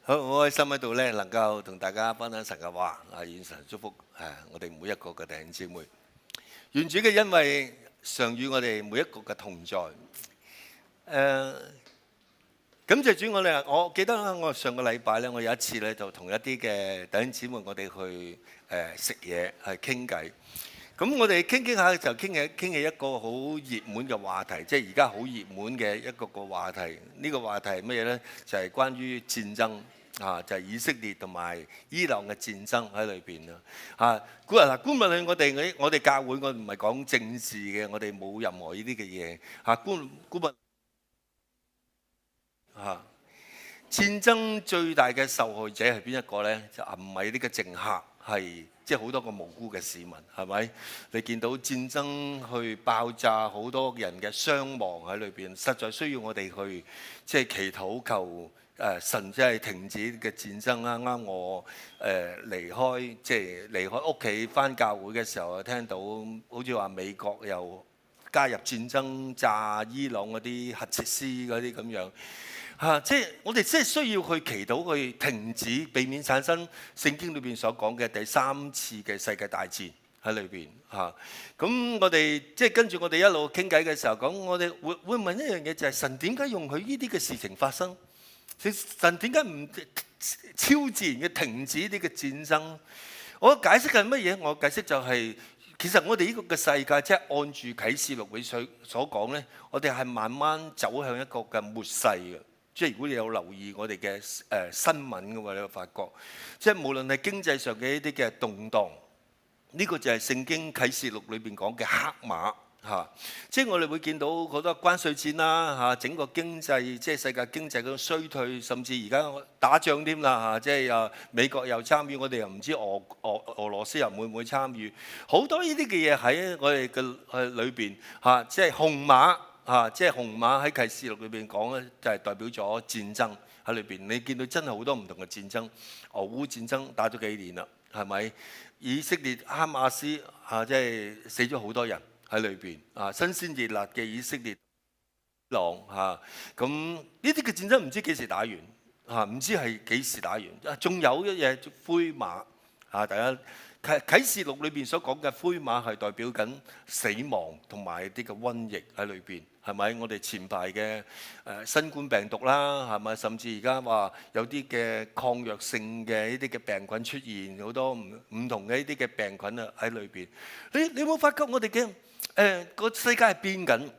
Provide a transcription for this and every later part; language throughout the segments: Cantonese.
好開心喺度咧，能夠同大家分享神嘅話，願神祝福我哋每一個嘅弟兄姊妹。願主嘅恩惠常與我哋每一個嘅同在。感謝主，我記得我上個禮拜咧，我有一次咧就同一啲嘅弟兄姊妹，我哋去食嘢，係傾偈。咁我哋傾下就傾起一個好熱門嘅話題，即係而家好熱門嘅一個話題。呢個話題係乜嘢呢？就係關於戰爭就係以色列同埋伊朗嘅戰爭喺裏邊啦。觀眾我哋教會，我唔係講政治嘅，我哋冇任何呢啲嘅嘢。觀眾戰爭最大嘅受害者係邊一個呢？就唔係呢個政客，係即係好多個無辜嘅市民，係咪？你見到戰爭去爆炸，好多人嘅傷亡喺裏邊，實在需要我哋去即係祈禱求神即係停止嘅戰爭。啱啱我離開屋企返教會嘅時候，聽到好似話美國又加入戰爭，炸伊朗嗰啲核設施嗰啲咁樣。即係我哋即係需要去祈禱，去停止，避免產生聖經裏邊所講嘅第三次嘅世界大戰喺裏邊。咁我哋即係跟住我哋一路傾偈嘅時候講，我哋會問一樣嘢，就係神點解容許呢啲嘅事情發生？神點解唔超自然嘅停止呢個戰爭？我解釋係乜嘢？我解釋就係其實我哋呢個嘅世界，即係按住啟示錄裏所講咧，我哋係慢慢走向一個嘅末世嘅。即係如果你有留意我哋嘅新聞嘅話，你會發覺，即係無論係經濟上嘅一啲嘅動盪，呢個就係聖經啟示錄裏邊講嘅黑馬即係我哋會見到好多關稅戰啦整個經濟，即係世界經濟嗰種衰退，甚至而家打仗添啦即係美國又參與，我哋又唔知俄羅斯又會唔會參與，好多呢啲嘅嘢喺我哋嘅裏邊即係紅馬。即係紅馬喺啟示錄裏邊講咧，就係代表咗戰爭喺裏邊。你見到真係好多唔同嘅戰爭，俄烏戰爭打咗幾年啦，係咪？以色列哈馬斯即係死咗好多人喺裏邊新鮮熱辣嘅以色列狼咁呢啲嘅戰爭唔知幾時打完唔知係幾時打完。仲有一嘢灰馬大家。啟示錄裏邊所講嘅灰馬係代表緊死亡同埋啲嘅瘟疫喺裏邊，係咪？我哋前排嘅新冠病毒啦，係咪？甚至而家話有啲嘅抗藥性嘅呢啲嘅病菌出現，好多唔同嘅呢啲嘅病菌喺裏邊。你有冇發覺我哋嘅個世界係變緊？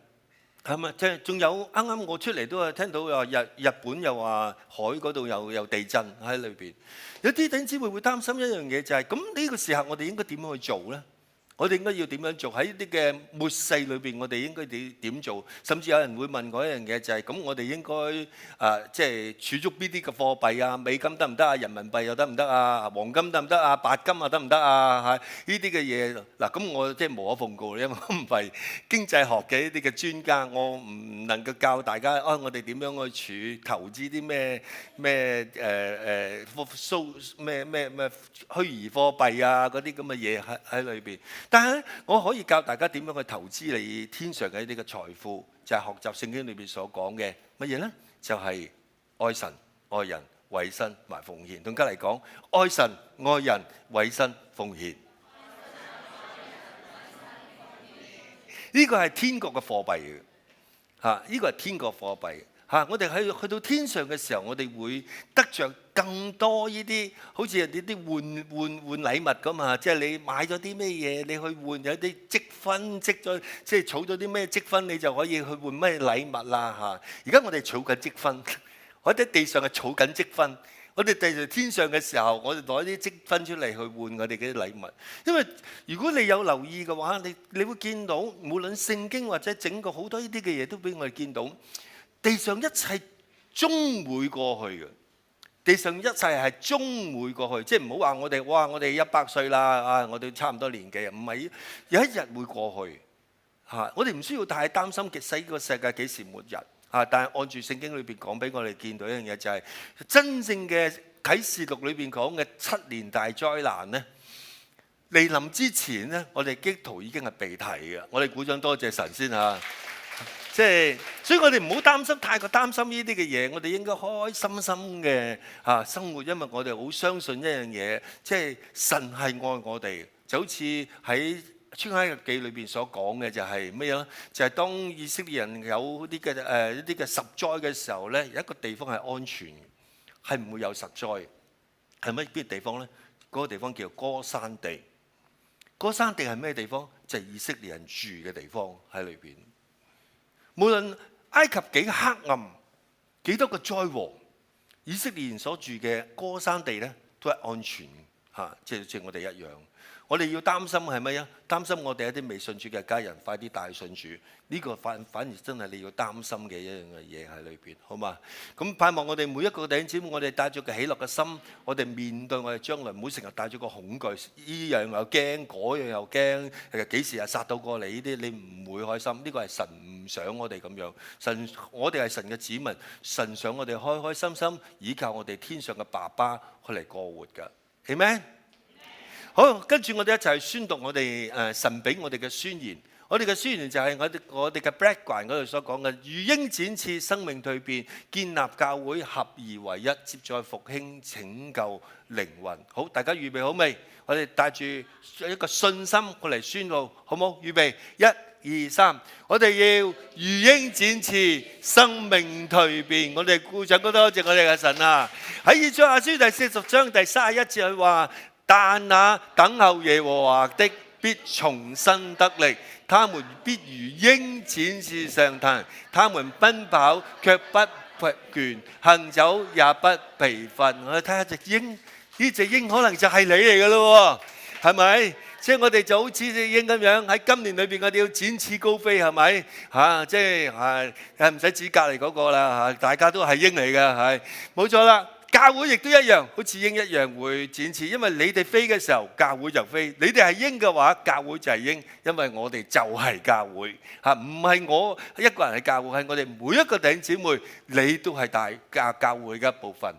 係咪？即係仲有啱啱我出嚟都係聽到話日本又話海嗰度有地震喺裏邊，有啲弟兄姊妹會擔心一樣嘢，就係咁呢個時候我哋應該點樣去做呢？我哋應該要點樣做？喺呢啲嘅末世裏邊，我哋應該點做？甚至有人會問我一樣嘢，就係咁我哋應該即係儲蓄邊啲嘅貨幣啊？美金得唔得啊？人民幣又得唔得啊？黃金得唔得啊？白金啊得唔得啊？呢啲嘅嘢嗱，咁我即係無可奉告，因為我唔係經濟學嘅呢啲嘅專家，我唔能夠教大家我哋點樣去投資啲咩虛擬貨幣啊嗰啲咁嘅嘢喺裏邊。但係我可以教大家點樣去投資你天上嘅呢啲嘅財富，就係學習聖經裏邊所講嘅乜嘢呢？就係愛神、愛人、委身同埋奉獻。同家嚟講，愛神、愛人、委身、奉獻。呢個係天國嘅貨幣嘅，呢個係天國貨幣。我哋去到天上嘅時候，我哋會得着更多呢啲，好似呢啲換禮物咁啊！即係你買咗啲咩嘢，你去換有啲積分，積咗即係儲咗啲咩積分，你就可以去換咩禮物啦而家我哋儲緊積分，我哋喺地上係儲緊積分。我哋地上天上嘅時候，我哋攞啲積分出嚟去換我哋嘅禮物。因為如果你有留意嘅話，你會見到，無論聖經或者整個好多呢啲嘅嘢，都俾我哋見到。地上一切終會過去嘅，地上一切係終會過去，即係唔好話我哋我哋100歲啦我哋差唔多年紀唔係，有一日會過去我哋唔需要太擔心呢個世界幾時末日但係按住聖經裏邊講俾我哋見到一樣嘢，就係真正嘅啟示錄裏邊講嘅7年大災難呢，嚟臨之前呢，我哋基督徒已經係被提嘅。我哋鼓掌多謝神先所以我哋唔好擔心，太過擔心呢啲嘅嘢。我哋應該開開心心嘅生活，因為我哋好相信一樣嘢，即係神係愛我哋。就好似喺出埃及記裏邊所講嘅，就係咩嘢咧？就係當以色列人有啲嘅一啲嘅十災嘅時候咧，有一個地方係安全嘅，係唔會有實災。係乜邊個地方咧？嗰個地方叫歌珊地。歌珊地係咩地方？就係以色列人住嘅地方喺裏邊。無論埃及幾黑暗，幾多個災禍，以色列人所住嘅歌珊地咧都係安全嚇，即係好似我哋一樣。我哋要擔心係乜嘢？擔心我哋一啲未信主嘅家人快啲帶信主，呢個反而真係你要擔心嘅一樣嘅嘢喺裏邊，好嘛？咁盼望我哋每一個弟兄姊妹，我哋帶咗個喜樂嘅心，我哋面對我哋將來，唔好成日帶咗個恐懼，依樣又驚，嗰樣又驚，幾時又殺到過嚟？呢啲你唔會開心。呢個係神唔想我哋咁樣。我哋係神嘅子民，神想我哋開開心心倚靠我哋天上嘅爸爸去嚟過活㗎。Amen。好，跟住我哋一齊宣讀我哋神俾我哋嘅宣言。我哋嘅宣言就係我哋嘅 background 嗰度所講嘅，如鷹展翅，生命蛻變，建立教會，合而為一，接載復興，拯救靈魂。好，大家預備好未？我哋帶住一個信心過嚟宣告，好冇？預備，一、二、三，我哋要如鷹展翅，生命蛻變。我哋鼓掌，多謝我哋嘅神啊！喺以賽亞書第40章第31節佢話：但那等候耶和華的必重新得力，他們必如鷹展翅上騰，他們奔跑卻不疲倦，行走也不疲乏。我哋睇下隻鷹，呢隻鷹可能就係你嚟㗎咯喎，係咪？即係我哋就好似隻鷹咁樣喺今年裏邊，我哋要展翅高飛，係咪？即係唔使指隔離嗰個啦，大家都係鷹嚟嘅，係冇錯啦。教會亦都一樣，好似鷹一樣會展翅，因為你哋飛嘅時候，教會就飛；你哋係鷹嘅話，教會就係鷹，因為我哋就係教會嚇，唔係我一個人係教會，係我哋每一個弟兄姊妹，你都係教會嘅一部分。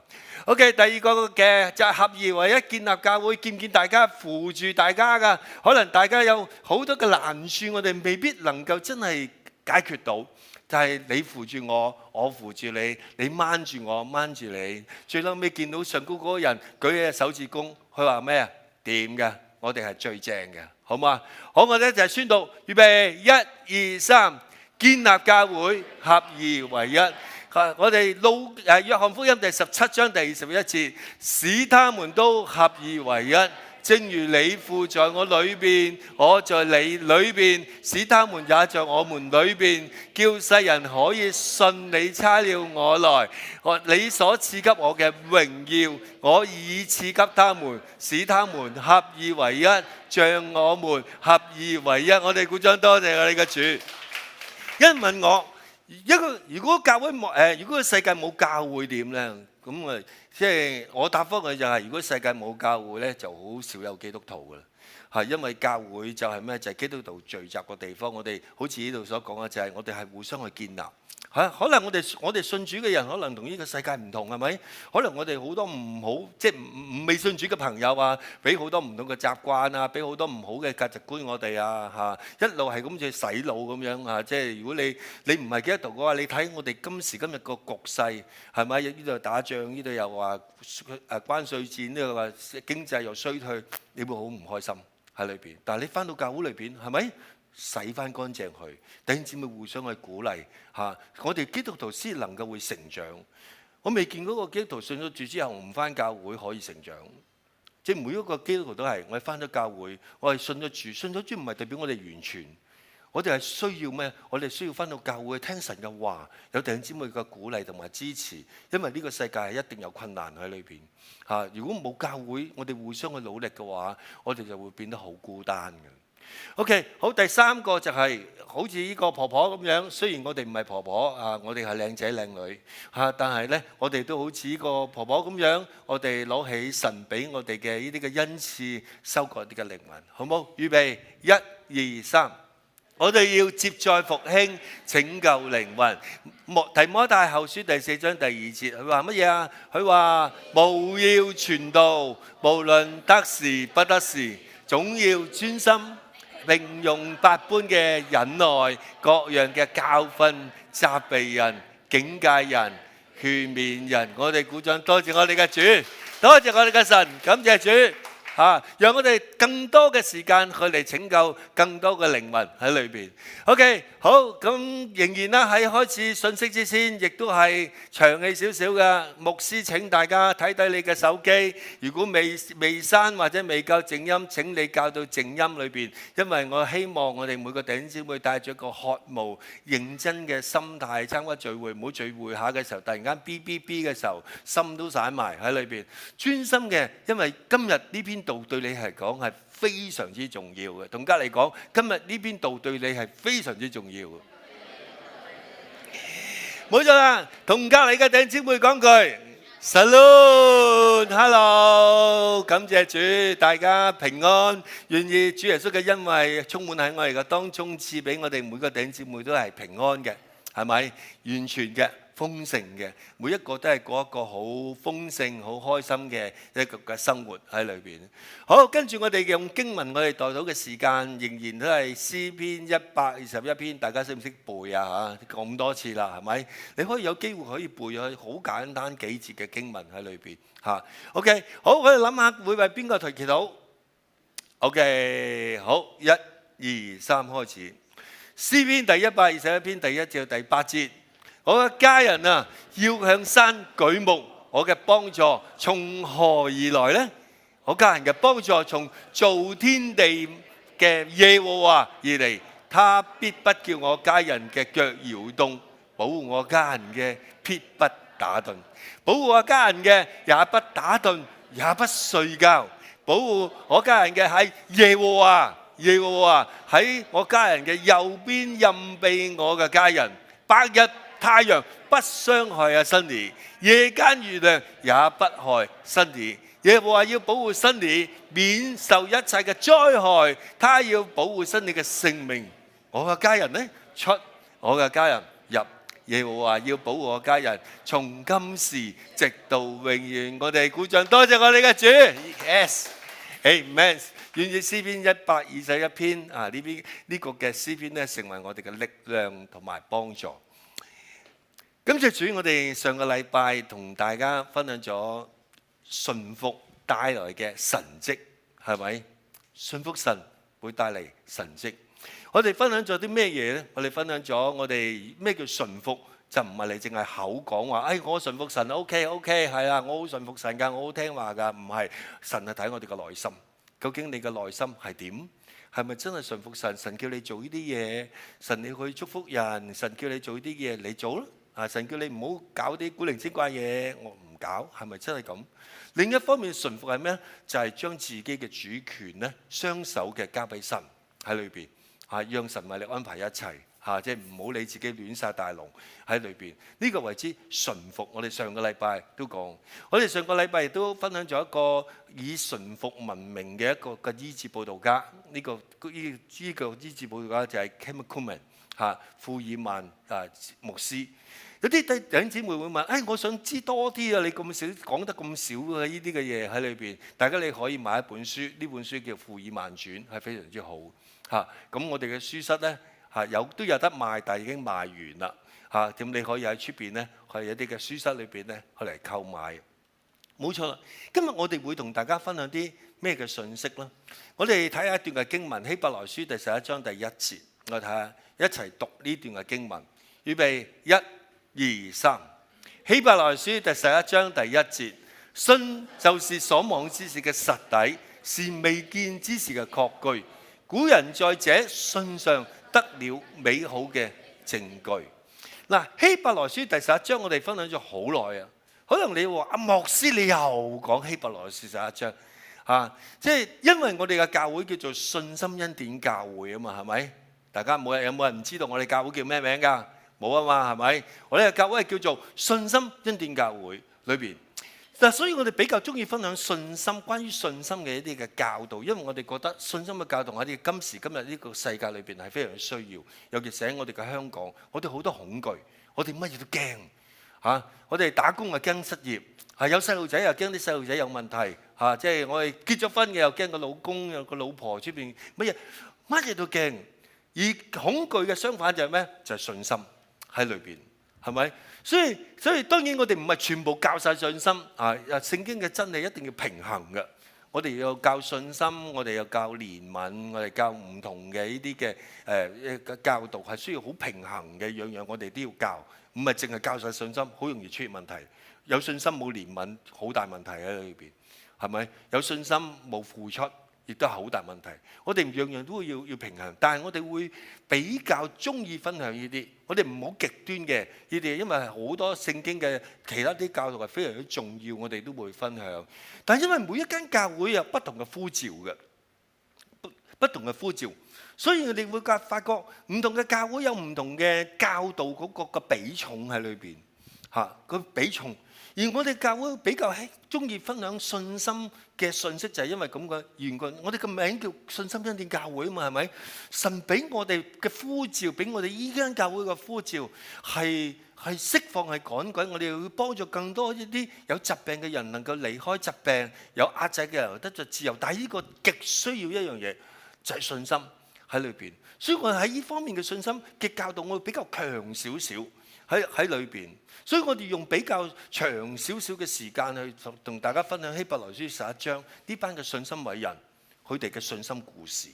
OK， 第二個嘅就係合而為一，建立教會，見唔見大家扶住大家㗎？可能大家有好多嘅難處，我哋未必能夠真係解決到。就係你扶住我，我扶住你，你掹住我，掹住你。最後尾見到上高嗰個人舉起隻手指公，佢話咩啊？掂嘅，我哋係最正嘅，好嘛？好，我哋就係宣讀，預備，一、二、三，建立教會，合而為一。我哋約翰福音第17章第21節，使他們都合而為一。正如你父在我裏邊，我在你裏邊，使他們也在我們裏邊，叫世人可以信你差了我來。你所賜給我嘅榮耀，我已賜給他們，使他們合而為一，像我們合而為一。我哋鼓掌，多謝我哋嘅主。有人問我，如果教會冇如果世界冇教會點呢？咁啊，即係我答覆佢就係，如果世界冇教會咧，就好少有基督徒噶啦，係因為教會就係咩？就係基督徒聚集個地方。我哋好似呢度所講嘅，就係我哋係互相去建立。可能我哋信主嘅人可能同呢個世界唔同，係咪？可能我哋好多唔好，即係未信主嘅朋友啊，俾好多唔同嘅習慣啊，俾好多唔好嘅價值觀我哋啊，一路係咁似洗腦咁樣啊。即係如果你唔係基督徒嘅話，你睇我哋今時今日個局勢係咪？呢度打仗，呢度又話關稅戰，呢度話經濟又衰退，你會好唔開心喺裏邊。但係你翻到教會裏邊係咪？洗翻乾淨佢，弟兄姊妹互相去鼓勵嚇，我哋基督徒先能夠會成長。我未見嗰個基督徒信咗主之後唔翻教會可以成長，即係每一個基督徒都係，我哋翻咗教會，我係信咗主，信咗主唔係代表我哋完全，我哋係需要咩？我哋需要翻到教會聽神嘅話，有弟兄姊妹嘅鼓勵同埋支持，因為呢個世界係一定有困難喺裏邊嚇。如果冇教會，我哋互相去努力嘅話，我哋就會變得好孤單嘅。OK， 好，第三個就係好似呢個婆婆咁樣，雖然我哋唔係婆婆啊，我哋係靚仔靚女嚇，但係呢，我哋都好似呢個婆婆咁樣，我哋攞起神俾我哋嘅呢啲嘅恩賜，收割啲嘅靈魂，好冇？預備，一、二、三，我哋要接載復興，拯救靈魂。提摩太後書第4章第2節，佢話乜嘢啊？佢話務要傳道，無論得時不得時，總要專心。並用百般嘅忍耐，各樣嘅教訓、責備人、警戒人、勸勉人。我哋鼓掌，多謝我哋嘅主，多謝我哋嘅神，感謝主。讓我哋更多嘅時間去嚟拯救更多嘅靈魂喺裏邊。OK， 好，咁仍然啦，喺開始信息之前，亦都係長氣少少嘅。牧師請大家睇睇你嘅手機，如果未刪或者未夠靜音，請你校到靜音裏邊，因為我希望我哋每個弟兄姊妹帶住一個渴慕、認真嘅心態參加聚會，唔好聚會下嘅時候突然間 B 嘅時候，心都散埋喺裏邊，專心嘅，因為今日呢篇道對你嚟講係非常之重要嘅。同隔離講，今日呢篇道對你係非常之重要嘅。冇錯啦，同隔離嘅弟兄姊妹講句 Shalom，Hello， 感謝主，大家平安，願意主耶穌嘅恩惠充滿喺我哋嘅當中，賜俾我哋每個弟兄姊妹都係平安嘅，係咪？完全嘅。豐盛嘅，每一個都係過一個好豐盛、好開心嘅一個嘅生活喺裏邊。好，跟住我哋用經文，我哋代禱嘅時間仍然都係詩篇121篇，大家識唔識背啊？嚇，咁多次啦，係咪？你可以有機會可以背咗好簡單幾節嘅經文喺裏邊嚇。OK， 好，我哋諗下會為邊個祈禱 ？OK， 好，1、2、3開始。詩篇第121篇第1至第8節。我嘅家人啊，要向山舉目，我嘅幫助從何而來呢？我家人嘅幫助從造天地嘅耶和華而嚟，他必不叫我家人嘅腳搖動，保護我家人嘅必不打盹，保護我家人嘅也不打盹，也不睡覺，保護我家人嘅係耶和華，耶和華喺我家人嘅右邊蔭庇我嘅家人，白日太陽不傷害啊新兒，夜間月亮也不害新兒。耶和華要保護新兒免受一切嘅災害，他要保護新兒嘅性命。我嘅家人呢，出，我嘅家人入。耶和華要保護我家人，從今時直到永遠。我哋鼓掌，多謝我哋嘅主。Yes， Amen。願意詩篇121篇啊，呢個嘅詩篇呢，成為我哋嘅力量同埋幫助。感謝主，我哋上個禮拜同大家分享咗順服帶來嘅神蹟，係咪？順服神會帶嚟神蹟。我哋分享咗啲咩嘢呢？我哋分享咗我哋咩叫順服，就唔係你淨係口講話，我順服神 OK， 係啊，我好順服神㗎，我好聽話㗎。唔係，神係睇我哋嘅內心，究竟你嘅內心係點？係咪真係順服神？神叫你做呢啲嘢，神你去祝福人，神叫你做呢啲嘢，你做啦。神叫你唔好搞啲古靈精怪嘢，我唔搞，係咪真係咁？另一方面，順服係咩？就係將自己嘅主權咧，雙手嘅交俾神喺裏邊，讓神為你安排一切，即係唔好你自己亂晒大龍喺裏邊。呢個為之順服。我哋上個禮拜都講，我哋上個禮拜亦都分享咗一個以順服聞名嘅一個嘅醫治佈道家。呢個醫治佈道家就係 Kathryn Kuhlman 庫爾曼牧師。有啲弟兄姊妹會問，我想知多啲啊！你咁少講得咁少嘅呢啲嘅嘢喺裏邊，大家你可以買一本書，呢本書叫《庫爾曼傳》，係非常之好嚇。咁我哋嘅書室咧都有得賣，但係已經賣完啦嚇。咁你可以喺出邊咧，去一啲嘅書室裏邊咧去嚟購買。冇錯啦，今日我哋會同大家分享啲咩嘅信息咧？我哋睇下一段嘅經文，《希伯來書》第11章第1節，我哋睇下一齊讀呢段嘅經文。預備1、2、3，希伯來書第11章第1節，信就是所望之事嘅實底，是未見之事嘅確據。古人在這信上得了美好嘅證據。嗱，希伯來書第11章我哋分享咗好耐啊，可能你話牧師你又講希伯來書11章即係因為我哋嘅教會叫做信心恩典教會啊嘛，係咪？大家有冇人唔知道我哋教會叫咩名㗎？冇啊嘛，係咪？我哋嘅教會係叫做信心恩典教會裏邊。嗱，所以我哋比較中意分享信心，關於信心嘅一啲嘅教導，因為我哋覺得信心嘅教導喺今時今日呢個世界裏邊係非常之需要，尤其是喺我哋嘅香港，我哋好多恐懼，我哋乜嘢都驚我哋打工又驚失業，有細路仔又驚啲細路仔有問題，即係我哋結咗婚嘅又驚個老公有個老婆出邊乜嘢。乜嘢都驚。而恐懼嘅相反就係咩？就係信心喺裏邊，係咪？所以當然我哋唔係全部教晒信心啊！聖經嘅真理一定要平衡嘅。我哋要教信心，我哋要教憐憫，我哋教唔同嘅呢啲嘅教導係需要好平衡嘅，樣樣我哋都要教，唔係淨係教晒信心，好容易出現問題。有信心冇憐憫，好大問題喺裏邊，係咪？有信心冇付出，亦都係好大問題。我哋樣樣都要平衡，但係我哋會比較中意分享呢啲。我哋唔好極端嘅呢啲，因為好多聖經嘅其他啲教導係非常之重要，我哋都會分享。但係因為每一間教會有不同嘅呼召嘅，不同嘅呼召，所以我哋會發覺唔同嘅教會有唔同嘅教導嗰個比重喺裏邊嚇，個比重。而我哋教會比較中意分享信心嘅信息，就係因為咁嘅緣故。我哋個名叫信心恩典教會啊嘛，係咪？神俾我哋嘅呼召，俾我哋依間教會嘅呼召係釋放、係趕鬼。我哋會幫助更多一啲有疾病嘅人能夠離開疾病，有壓制嘅人得著自由。但係呢個極需要一樣嘢，就係信心喺裏邊。所以我喺呢方面嘅信心嘅教導，我會比較強少少喺裏邊。所以我哋用比較長少少嘅時間去同大家分享希伯來書11章呢班嘅信心偉人佢哋嘅信心故事。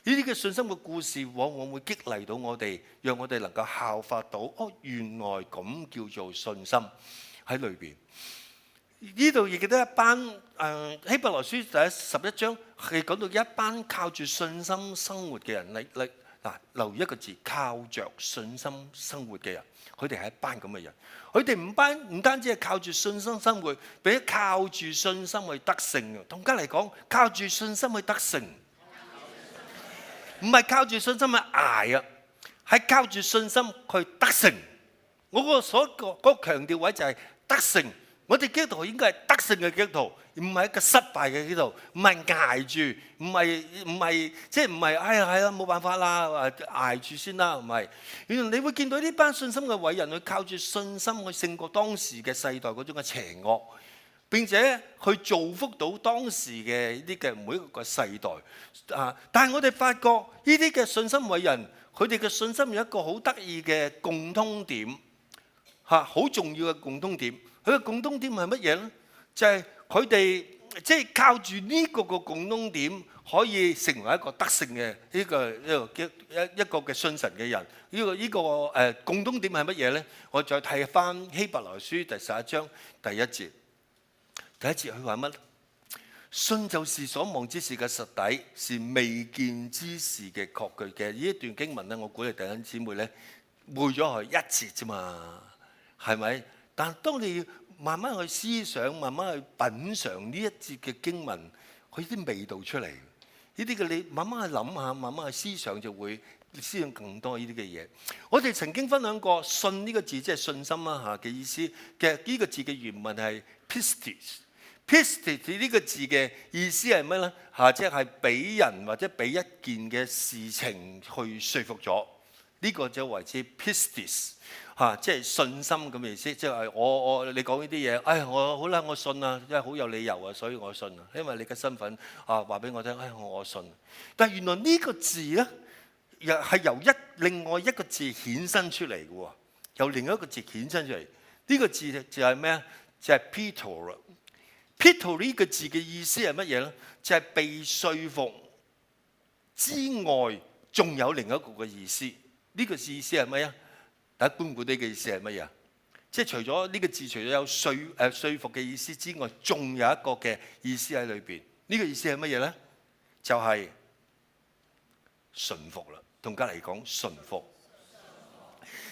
呢啲嘅信心嘅故事往往會激勵到我哋，讓我哋能夠效法到原來咁叫做信心喺裏邊。呢度亦記得一班希伯來書第11章係講到一班靠住信心生活嘅人。留意一個字，靠着信心生活嘅人，佢哋係一班咁嘅人。佢哋唔單止係靠住信心生活，並且靠住信心去得勝嘅。同家嚟講，靠住信心去得勝，唔係靠住信心去捱啊，係靠住信心去得勝。我嗰個強調位就係得勝。我哋基督徒應該係得勝嘅基督徒，唔係一個失敗嘅基督徒，唔係捱住，唔係哎呀係啦冇辦法啦，捱住先啦，唔係。原來你會見到呢班信心嘅偉人，去靠住信心去勝過當時嘅世代嗰種嘅邪惡，並且去造福到當時嘅呢啲嘅每一個世代啊！但係我哋發覺呢啲嘅信心偉人，佢哋嘅信心有一個好得意嘅共通點嚇，好重要嘅共通點。佢嘅共通點係乜嘢咧？就係佢哋即係靠住呢個共通點，可以成為一個得勝嘅一個嘅信神嘅人。呢個共通點係乜嘢咧？我再睇翻希伯來書第11章第一節。第一節佢話乜？信就是所望之事嘅實底，是未見之事嘅確據嘅。呢一段經文咧，我鼓勵弟兄姊妹咧背咗佢一節啫嘛，係咪？但當你慢慢去思想，慢慢去品嚐呢一節嘅經文，佢啲味道出嚟。呢啲嘅你慢慢去諗下，慢慢去思想，就會思想更多呢啲嘅嘢。我哋曾經分享過信呢個字，即係信心啦嚇嘅意思嘅。呢個字嘅原文係 pistis。pistis 呢個字嘅意思係咩咧？嚇，即係俾人或者俾一件嘅事情去説服咗。呢個就為之 pistis。即係信心咁嘅意思，即係你講呢啲嘢，我好啦，我信啊，因為好有理由啊，所以我信啊，因為你嘅身份話俾我聽，我信。但係原來呢個字咧，又係由另外一個字衍生出嚟嘅喎，由另外一個字衍生出嚟。呢個字就係咩啊？就係 Peter 啦。Peter 呢個字嘅意思係乜嘢咧？就係被說服之外，仲有另一個嘅意思。呢個意思係乜啊？大家觀估啲嘅意思係乜嘢？即係除咗呢個字，除咗有說服嘅意思之外，仲有一個嘅意思喺裏邊。呢個意思係乜嘢咧？就係順服啦。同家嚟講，順服。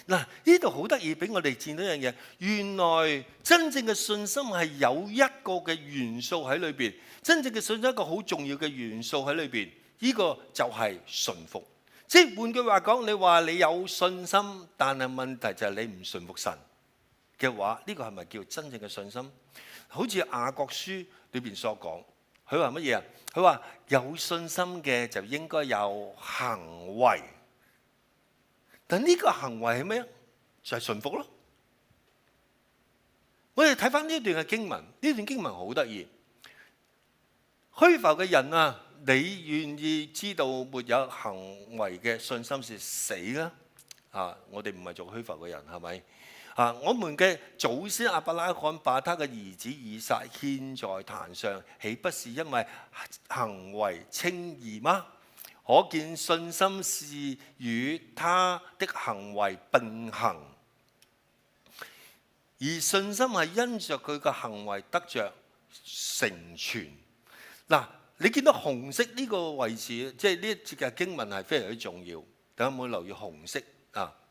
嗱，呢度好得意，俾我哋見到一樣嘢。原來真正嘅信心係有一個嘅元素喺裏邊。真正嘅信心一個好重要嘅元素喺裏邊。呢個就係順服。即係換句話講，你話你有信心，但係問題就係你唔順服神嘅話，呢個係咪叫真正嘅信心？好似雅各書裏邊所講，佢話乜嘢啊？佢話有信心嘅就應該有行為，但呢個行為係咩？就係順服咯。我哋睇翻呢段嘅經文，呢段經文好得意。虛浮嘅人啊，你願意知道沒有行為嘅信心是死啦？我哋唔係做虛浮嘅人，係咪？我們嘅祖先亞伯拉罕把他嘅兒子以撒獻在壇上，豈不是因為行為稱義嗎？可見信心是與他的行為並行，而信心係因着佢嘅行為得着成全。你見到紅色呢個位置，即係呢一節嘅經文係非常之重要。大家有冇留意紅色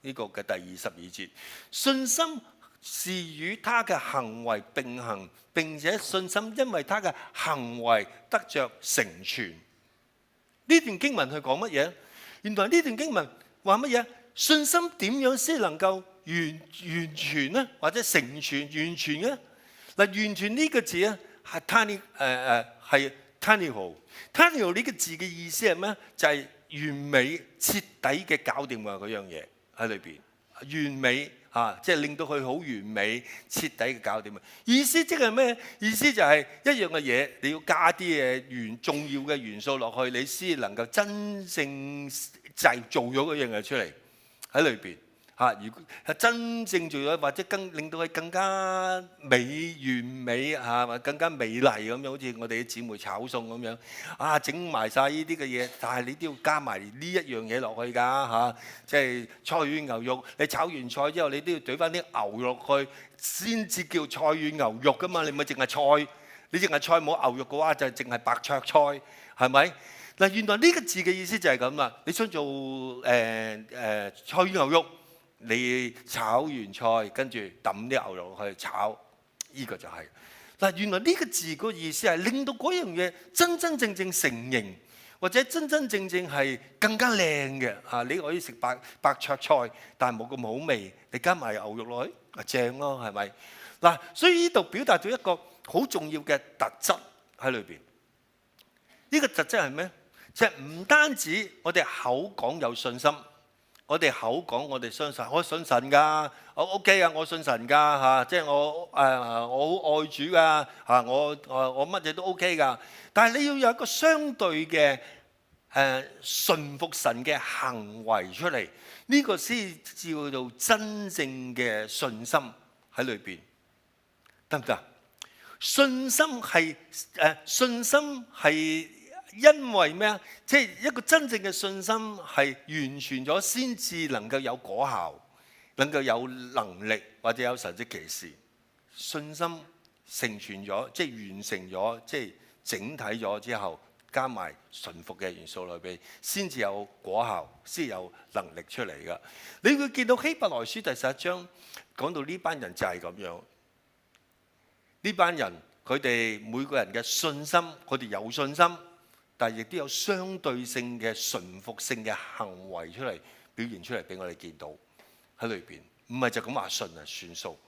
呢個嘅第22節？信心是與他嘅行為並行，並且信心因為他嘅行為得着成全。呢段經文佢講乜嘢？原來呢段經文話乜嘢？信心點樣先能夠完全呢？或者成全完全呢？完全呢個字咧係係 Tanio 呢個字嘅意思係咩？就係完美徹底嘅搞掂嗰樣嘢喺裏邊，完美即係令到佢好完美徹底嘅搞掂。意思即係咩？意思就係一樣嘅嘢，你要加啲嘅重要嘅元素落去，你先能夠真正製造咗嗰樣嘢出嚟喺裏邊。如果係真正做咗，或者令到佢更加完美或更加美麗咁樣，好似我哋啲姊妹炒餸咁樣整埋晒呢啲嘅嘢，但係你都要加埋呢一樣嘢落去㗎即係菜遠牛肉。你炒完菜之後，你都要懟翻啲牛肉落去，先至叫菜遠牛肉㗎嘛。你咪淨係菜，你淨係菜冇牛肉嘅話，就淨係白灼菜，係咪？原來呢個字嘅意思就係咁啦。你想做菜遠牛肉，你炒完菜，跟住抌啲牛肉落去炒，呢個就係。原來呢個字個意思係令到嗰樣嘢真真正正成形，或者真真正正係更加靚嘅。你可以食白灼菜，但係冇咁好味，你加埋牛肉落去，正咯，係咪？所以呢度表達咗一個好重要嘅特質喺裏邊。呢個特質係咩？就係唔單止我哋口講有信心。我哋口講，我哋相信，我信神㗎，我 OK 啊，我信神㗎即係我好愛主㗎我乜嘢都 OK 㗎。但係你要有一個相對嘅順服神嘅行為出嚟，呢個先叫做真正嘅信心喺裏邊，得唔得？信心係因為咩啊？即係一個真正嘅信心係完全咗，先至能夠有果效，能夠有能力或者有神蹟奇事。信心成全咗，即係完成咗，即係整體咗之後，加埋順服嘅元素裏邊，先至有果效，先有能力出嚟㗎。你會見到希伯來書第11章講到呢班人就係咁樣。呢班人佢哋每個人嘅信心，佢哋有信心。但係亦都有相對性嘅順服性嘅行為出嚟表現出嚟俾我哋見到喺裏邊，唔係就咁話信算數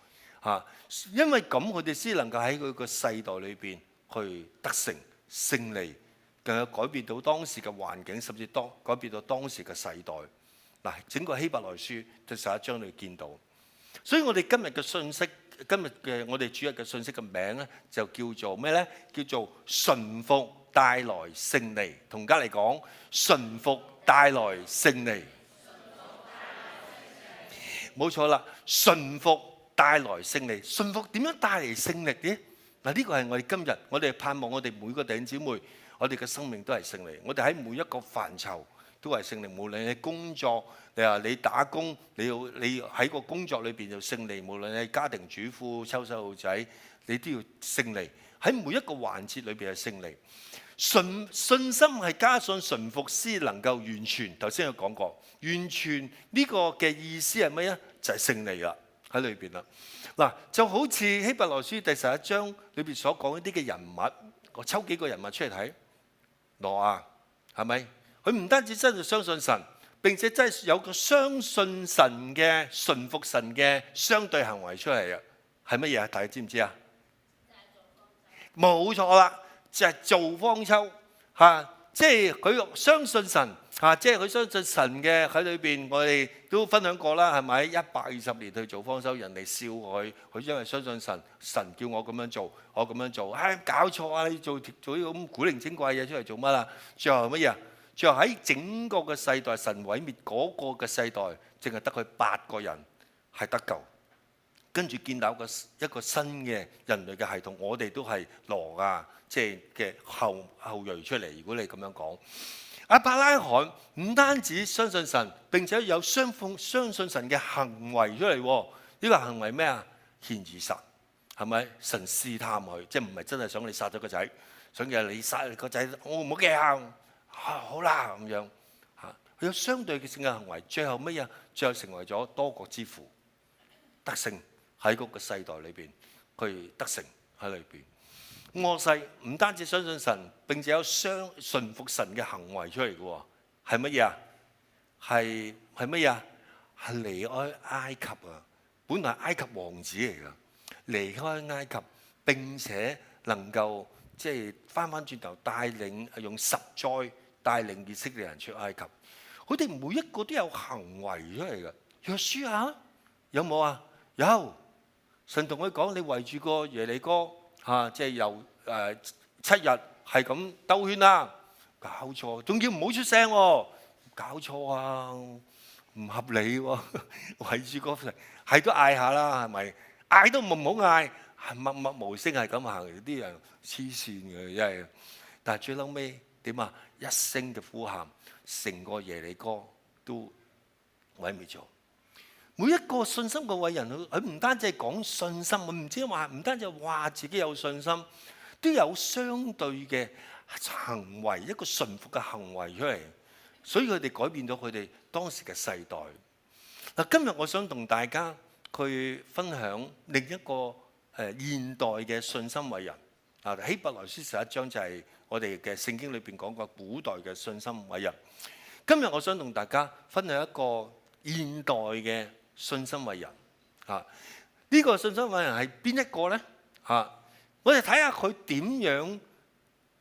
因為咁佢哋先能夠喺佢個世代裏邊去得勝勝利，更有改變到當時嘅環境，甚至改變到當時嘅世代。整個希伯來書第11章你見到，所以我哋今日嘅信息，今日嘅我哋主日嘅信息嘅名咧，就叫做咩咧？叫做順服帶來勝利。同家嚟講，順服帶來勝利，冇錯啦。順服帶來勝利，順服點樣帶嚟勝利嘅？呢個係我哋今日，我哋盼望我哋每個弟兄姊妹，我哋嘅生命都係勝利。我哋喺每一個範疇都係勝利。無論你工作，你話你打工，你喺個工作裏邊就勝利。無論你係家庭主婦、湊細路仔，你都要勝利。喺每一個環節裏邊係勝利。信心係加上順服先能夠完全。頭先有講過，完全呢個嘅意思係乜嘢？就係勝利啦，喺裏邊啦。就好似希伯來書第11章裏邊所講一啲嘅人物，我抽幾個人物出嚟睇。挪亞係咪？佢唔單止真係相信神，並且真係有個相信神嘅順服神嘅相對行為出嚟啊！係乜嘢啊？大家知唔知啊？冇錯啦。就係做方舟即係佢相信神，即係佢相信神嘅喺裏邊，我哋都分享過啦，係咪？120年去做方舟，人哋笑佢，佢因為相信神，神叫我咁樣做，我咁樣做，搞錯啊！你做呢個咁古靈精怪嘢出嚟做乜啊？最後係乜嘢啊？最後喺整個嘅世代，神毀滅嗰個嘅世代，淨係得佢8個人係得救，跟住建立一個新嘅人類嘅系統。我哋都係羅亞即係嘅後裔出嚟。如果你咁樣講。亞伯拉罕唔單止相信神，並且有相信神嘅行為出嚟。呢個行為咩啊？獻以撒，係咪？神試探佢，即係唔係真係想你殺咗個仔，想叫你殺個仔，我唔好驚。好啦咁樣嚇，佢有相對性嘅行為，最後乜嘢？最後成為咗多國之父，得勝喺嗰個世代裏邊，佢得勝喺裏邊。摩西唔單止相信神，並且有順服神嘅行為出嚟嘅喎，係乜嘢啊？係乜嘢啊？係離開埃及啊！本來係埃及王子嚟㗎，離開埃及，並且能夠即係翻轉頭帶領用10災帶領以色列人出埃及。佢哋每一個都有行為出嚟嘅。約書亞有冇啊？有。神同佢講：你圍住個耶利哥。即係由7日係咁兜圈啦，搞錯，仲要唔好出聲喎，搞錯啊，唔合理喎，圍住個城係都嗌下啦，係咪？嗌都唔好嗌，係默默無聲係咁行，啲人黐線嘅真係。但係最嬲尾點啊？一聲嘅呼喊，成個耶利哥都毀滅咗。每一個信心嘅偉人，佢唔單止係講信心，唔單止話自己有信心，都有相對嘅行為，一個順服嘅行為出嚟，所以佢哋改變咗佢哋當時嘅世代。嗱，今日我想同大家去分享另一個現代嘅信心偉人。希伯來書11章就係我哋嘅聖經裏邊講過古代嘅信心偉人。今日我想同大家分享一個現代嘅信心偉人。呢個信心偉人係邊一個呢？我哋睇下佢點樣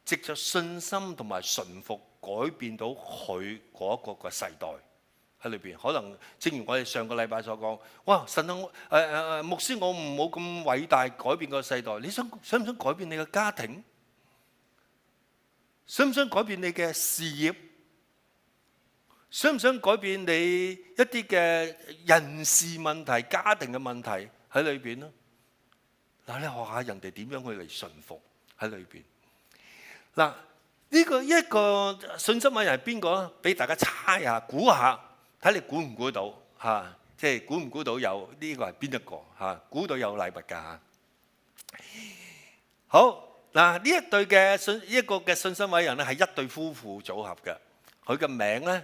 藉着信心同埋順服改變到佢嗰個嘅世代喺裏邊。可能正如我哋上個禮拜所講，哇！神啊，牧師，我唔好咁偉大改變個世代。你想唔想改變你嘅家庭？想唔想改變你嘅事業？想唔想改變你一啲嘅人事問題、家庭嘅問題喺裏邊咧？嗱，你學下人哋點樣去嚟順服喺裏邊。嗱，呢個一個信心偉人係邊個咧？俾大家猜下、估下，睇你估唔估到嚇？即係估唔估到有呢個係邊一個嚇？估到有禮物㗎嚇。好嗱，呢一對嘅信心偉人咧係一對夫婦組合嘅，佢嘅名咧。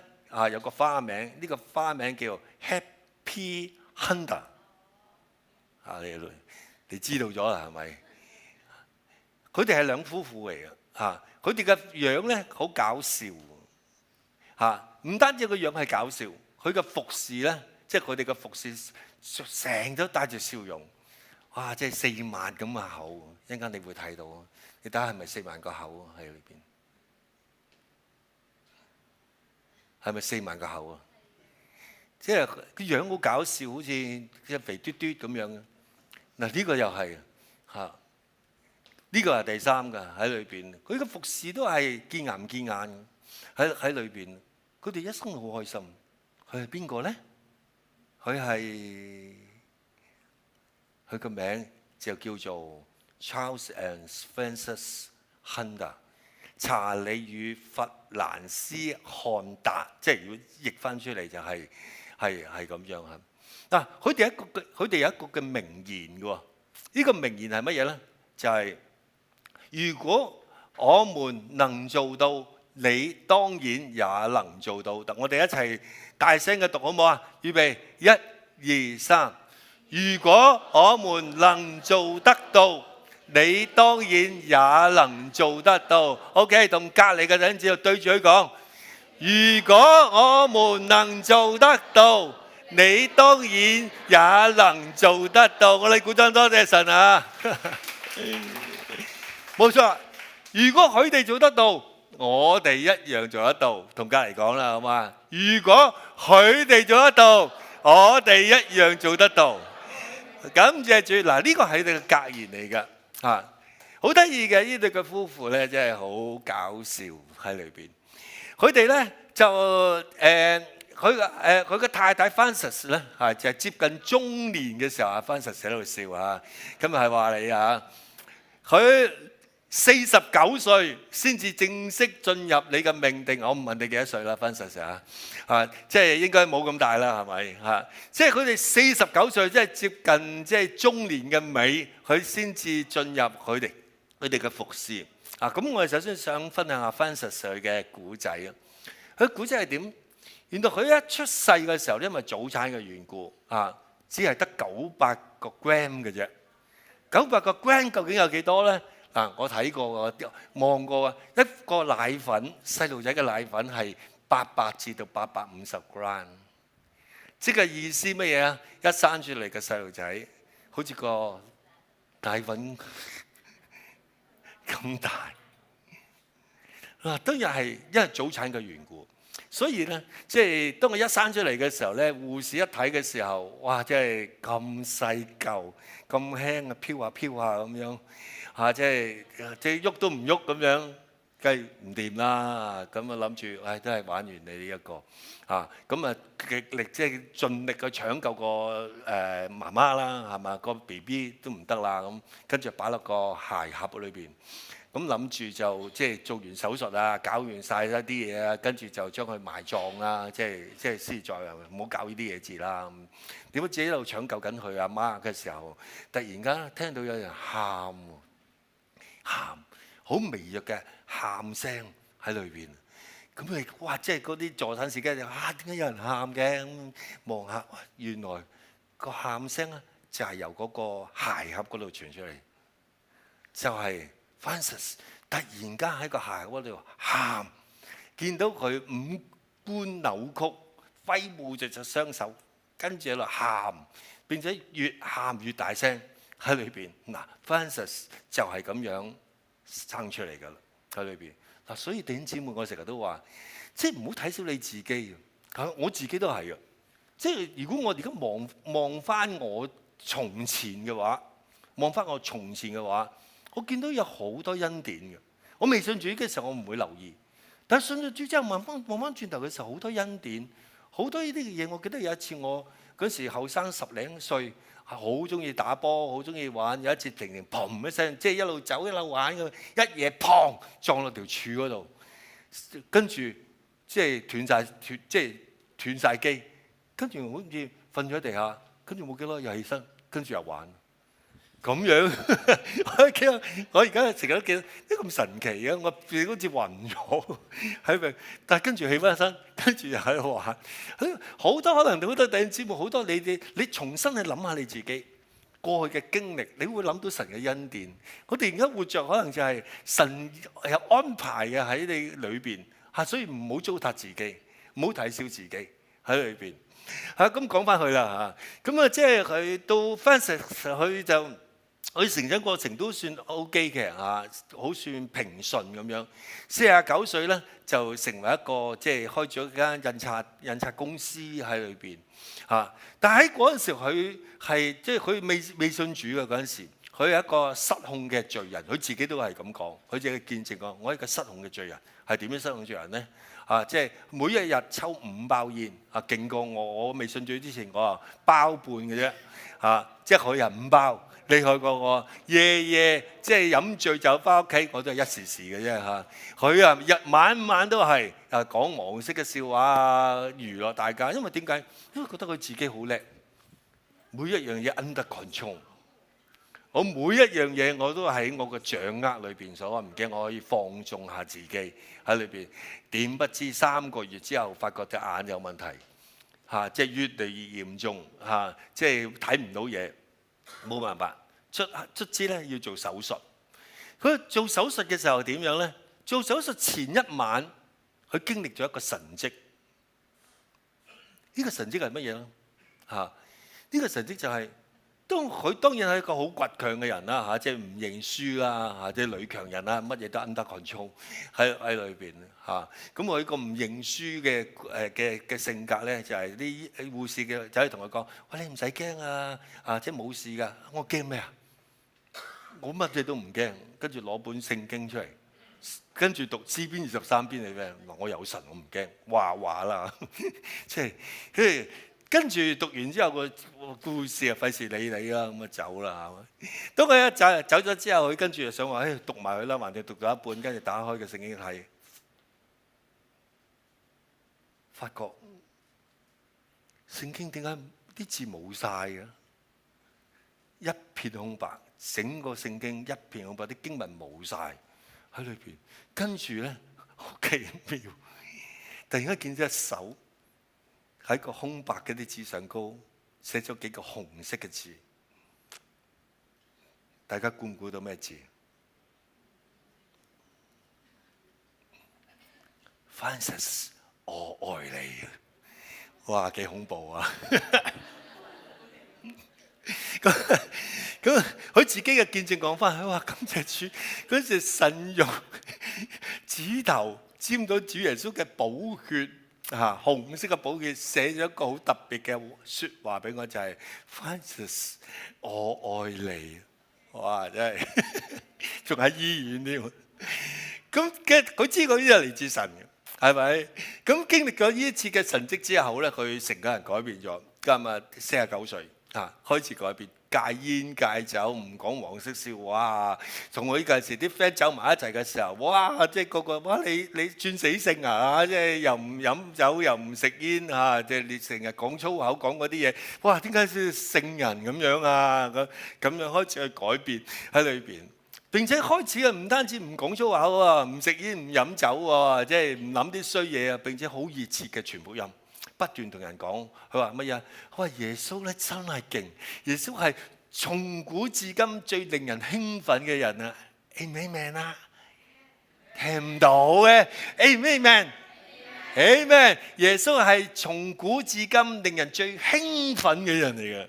有個花名，呢個花名叫 Happy Hunter。你知道咗啦，係咪？佢哋係兩夫婦嚟嘅，佢哋嘅樣咧好搞笑，唔單止個樣係搞笑，佢嘅服侍咧，即係佢哋嘅服侍成日都帶住笑容，哇！即係4萬咁嘅口，一陣間你會睇到，你睇下係咪4萬個口喺裏邊？係咪4萬個口啊？即係個樣好搞笑，好似隻肥嘟嘟咁樣嘅。嗱，呢個又係呢個係第三個喺裏邊。佢嘅服侍都係見牙唔見眼喺裏邊。佢哋一生都好開心。佢係邊個咧？佢個名就叫做 Charles and Frances Hunter。查理與弗蘭斯漢達，即係如果譯翻出嚟就係咁樣嚇。嗱，佢哋有一個嘅名言嘅喎。呢個名言係乜嘢咧？就係如果我們能做到，你當然也能做到。我哋一齊大聲嘅讀好唔好啊？預備，1、2、3。如果我們能做得到，你當然也能做得到。OK， 同隔離嘅人就對住佢講：如果我們能做得到，你當然也能做得到。我哋鼓掌，多謝神啊！冇錯，如果佢哋做得到，我哋一樣做得到。同隔離講啦，好嘛？如果佢哋做得到，我哋一樣做得到。感謝主。嗱，呢個係你嘅格言嚟㗎，嚇，好得意嘅呢對嘅夫婦咧，真係好搞笑喺裏邊。佢哋咧就佢嘅太太 Frances 咧嚇，就係接近中年嘅時候，Frances 喺度笑啊。今日係話你啊，佢49歲先至正式進入你嘅命定。我唔問你幾多歲啦，Frances 啊，即係應該冇咁大啦，係咪嚇？即係佢哋49歲，即係接近即係中年嘅尾，佢先至進入佢哋嘅服侍啊。咁我哋首先想分享下 Frances 佢嘅古仔啊。佢古仔係點？原來佢一出世嘅時候，因為早產嘅緣故啊，只係得900個 gram 嘅啫。900個 gram 究竟有幾多咧？嗱，我睇過喎，望過啊，一個奶粉細路仔嘅奶粉係800至到850 gram，即係意思乜嘢啊？一生出嚟嘅細路仔好似個奶粉咁大。嗱，當然係因為早產嘅緣故。所以咧，即係當佢一生出嚟嘅時候咧，護士一睇嘅時候，哇！真係咁細嚿、咁輕啊，飄下飄下咁樣嚇，即係喐都唔喐咁樣，梗係唔掂啦。咁啊諗住，唉，都係玩完你呢一個嚇。咁啊極力即係盡力去搶救個媽媽啦，係嘛？個 BB 都唔得啦，咁跟住擺落個鞋盒裏邊。咁諗住就即係做完手術啊，搞完晒一啲嘢啊，跟住就將佢埋葬啦，即係先再唔好搞呢啲嘢字啦。點解自己喺度搶救緊佢阿媽嘅時候，突然間聽到有人喊喎，喊好微弱嘅喊聲喺裏邊。咁你哇，即係嗰啲助產士嘅就點解有人喊嘅？咁望下，原來個喊聲咧就係由嗰個鞋盒嗰度傳出嚟，就係Frances 突然間喺個鞋盒度喊，見到佢五官扭曲，揮舞著隻雙手，跟住喺度喊，並且越喊越大聲喺裏邊。嗱，Frances就係咁樣生出嚟㗎啦，喺裏邊。嗱，所以弟兄姊妹，我成日都話，即係唔好睇小你自己啊！我自己都係啊，即係如果我而家望翻我從前嘅話，我見到有好多恩典嘅。我未信主嘅時候，我唔會留意。但係信咗主之後，望翻轉頭嘅時候，好多恩典，好多呢啲嘅嘢。我記得有一次我嗰時後生10零歲，好中意打波，好中意玩。有一次突然砰一聲，即係一路走一路玩咁，一嘢砰撞落條柱嗰度，跟住即係斷晒機，跟住好似瞓咗喺地下，跟住冇幾耐又起身，跟住又玩。咁樣，我而家成日都記得，啲咁神奇嘅，我好似暈咗，係咪？但係跟住起翻身，跟住又喺度玩。好多可能好多弟兄姊妹，好多你重新去諗下你自己過去嘅經歷，你會諗到神嘅恩典。我哋而家活着，可能就係神有安排嘅喺你裏邊嚇，所以唔好糟蹋自己，唔好睇小自己喺裏邊嚇。咁講翻去啦嚇，咁啊即係佢到 Frances 佢就。佢成長過程都算 OK 嘅嚇，好算平順咁樣。49歲咧就成為一個即係開咗間印刷公司喺裏邊嚇。但係喺嗰陣時佢係即係佢未信主嘅嗰陣時，佢係一個失控嘅罪人。佢自己都係咁講，佢自己見證講：我係一個失控嘅罪人。係點樣失控罪人咧？即係每一日抽5包煙勁過我。我未信主之前我包半嘅啫即係佢係5包。厲害過我，夜夜即係飲醉酒翻屋企，我都係一時時嘅啫嚇。佢日晚都係講黃色嘅笑話啊，娛樂大家。因為點解？因為覺得佢自己好叻，每一樣嘢 under control。我每一樣嘢我都喺我嘅掌握裏邊，所以我唔驚，我可以放縱下自己喺裏邊。點不知3個月之後，發覺隻眼有問題即係越嚟越嚴重即係睇唔到嘢。冇辦法，卒之咧要做手術。佢做手術嘅時候點樣咧？做手術前一晚，佢經歷咗一個神蹟。呢個神蹟係乜嘢咧？呢個神蹟就係佢當然係一個好倔強嘅人啦，即係唔認輸啦，即係女強人啦，乜嘢都 under control 喺裏邊嚇。咁佢個唔認輸嘅性格咧，就係啲護士嘅走去同佢講：喂，你唔使驚啊，即係冇事㗎。我驚咩啊？我乜嘢都唔驚。跟住攞本聖經出嚟，跟住讀詩篇23篇嚟咩？我有神，我唔驚。話啦，即係跟住讀完之後，個故事啊費事理你啦，咁啊走啦，係咪？當佢一走咗之後，佢跟住就想話：讀埋佢啦，橫掂讀到一半，跟住打開個聖經睇，發覺聖經點解啲字冇晒嘅？一片空白，整個聖經一片空白，啲經文冇晒喺裏邊。跟住咧好奇妙，突然間見到一手喺個空白嗰啲字上高寫咗幾個紅色嘅字，大家估唔估到咩字？Francis， 我愛你。哇，幾恐怖啊！咁佢自己嘅見證講翻，佢話感謝主，嗰時神用指頭沾到主耶穌嘅寶血。紅色嘅寶血寫咗一個好特別嘅説話俾我，就係 Francis， 我愛你。哇！真係仲喺醫院添。咁佢知道呢啲係嚟自神嘅，係咪？咁經歷咗呢一次嘅神蹟之後咧，佢成個人改變咗。今日49歲開始改變。戒煙戒酒，唔講黃色笑話。同我呢陣時啲 friend 走埋一齊嘅時候，哇！即係個個哇你轉死性啊！即係又唔飲酒又唔食煙嚇，即係你成日講粗口講嗰啲嘢，哇！點解似聖人咁樣啊？咁樣開始去改變喺裏邊，並且開始啊唔單止唔講粗口啊，唔食煙唔飲酒喎，即係唔諗啲衰嘢啊，並且好熱切嘅傳福音。不斷同人講，佢話乜嘢？佢話耶穌咧真係勁，耶穌係從古至今最令人興奮嘅人啊 ！Amen 啊，聽唔到嘅 Amen，Amen，耶穌係從古至今令人最興奮嘅人嚟嘅。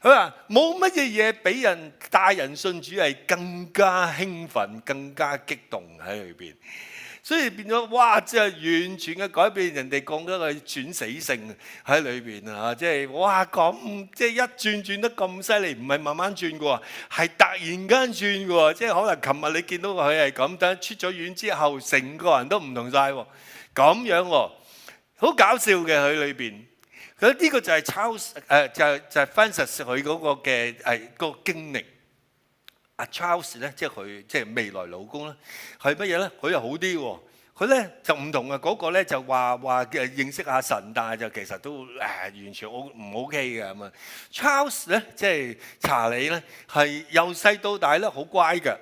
佢話冇乜嘢比人帶人信主係更加興奮、更加激動喺裏邊。所以變咗，哇！即係完全嘅改變，人哋講咗佢轉死性喺裏邊啊！即係哇咁，即係一轉得咁犀利，唔係慢慢轉嘅喎，係突然間轉嘅喎。即係可能琴日你見到佢係咁，等出咗院之後，成個人都唔同晒喎。咁樣喎，好搞笑嘅佢裏邊。佢呢個就係Charles就係 Francis 佢嗰個嘅嗰個經歷。阿 Charles 咧，即係佢即係未來老公咧，係乜嘢咧？佢又好啲喎，佢咧就唔同啊！嗰個咧就話認識下神，但係就其實都完全唔 OK 嘅咁啊。Charles 咧即係查理咧，係由細到大咧好乖嘅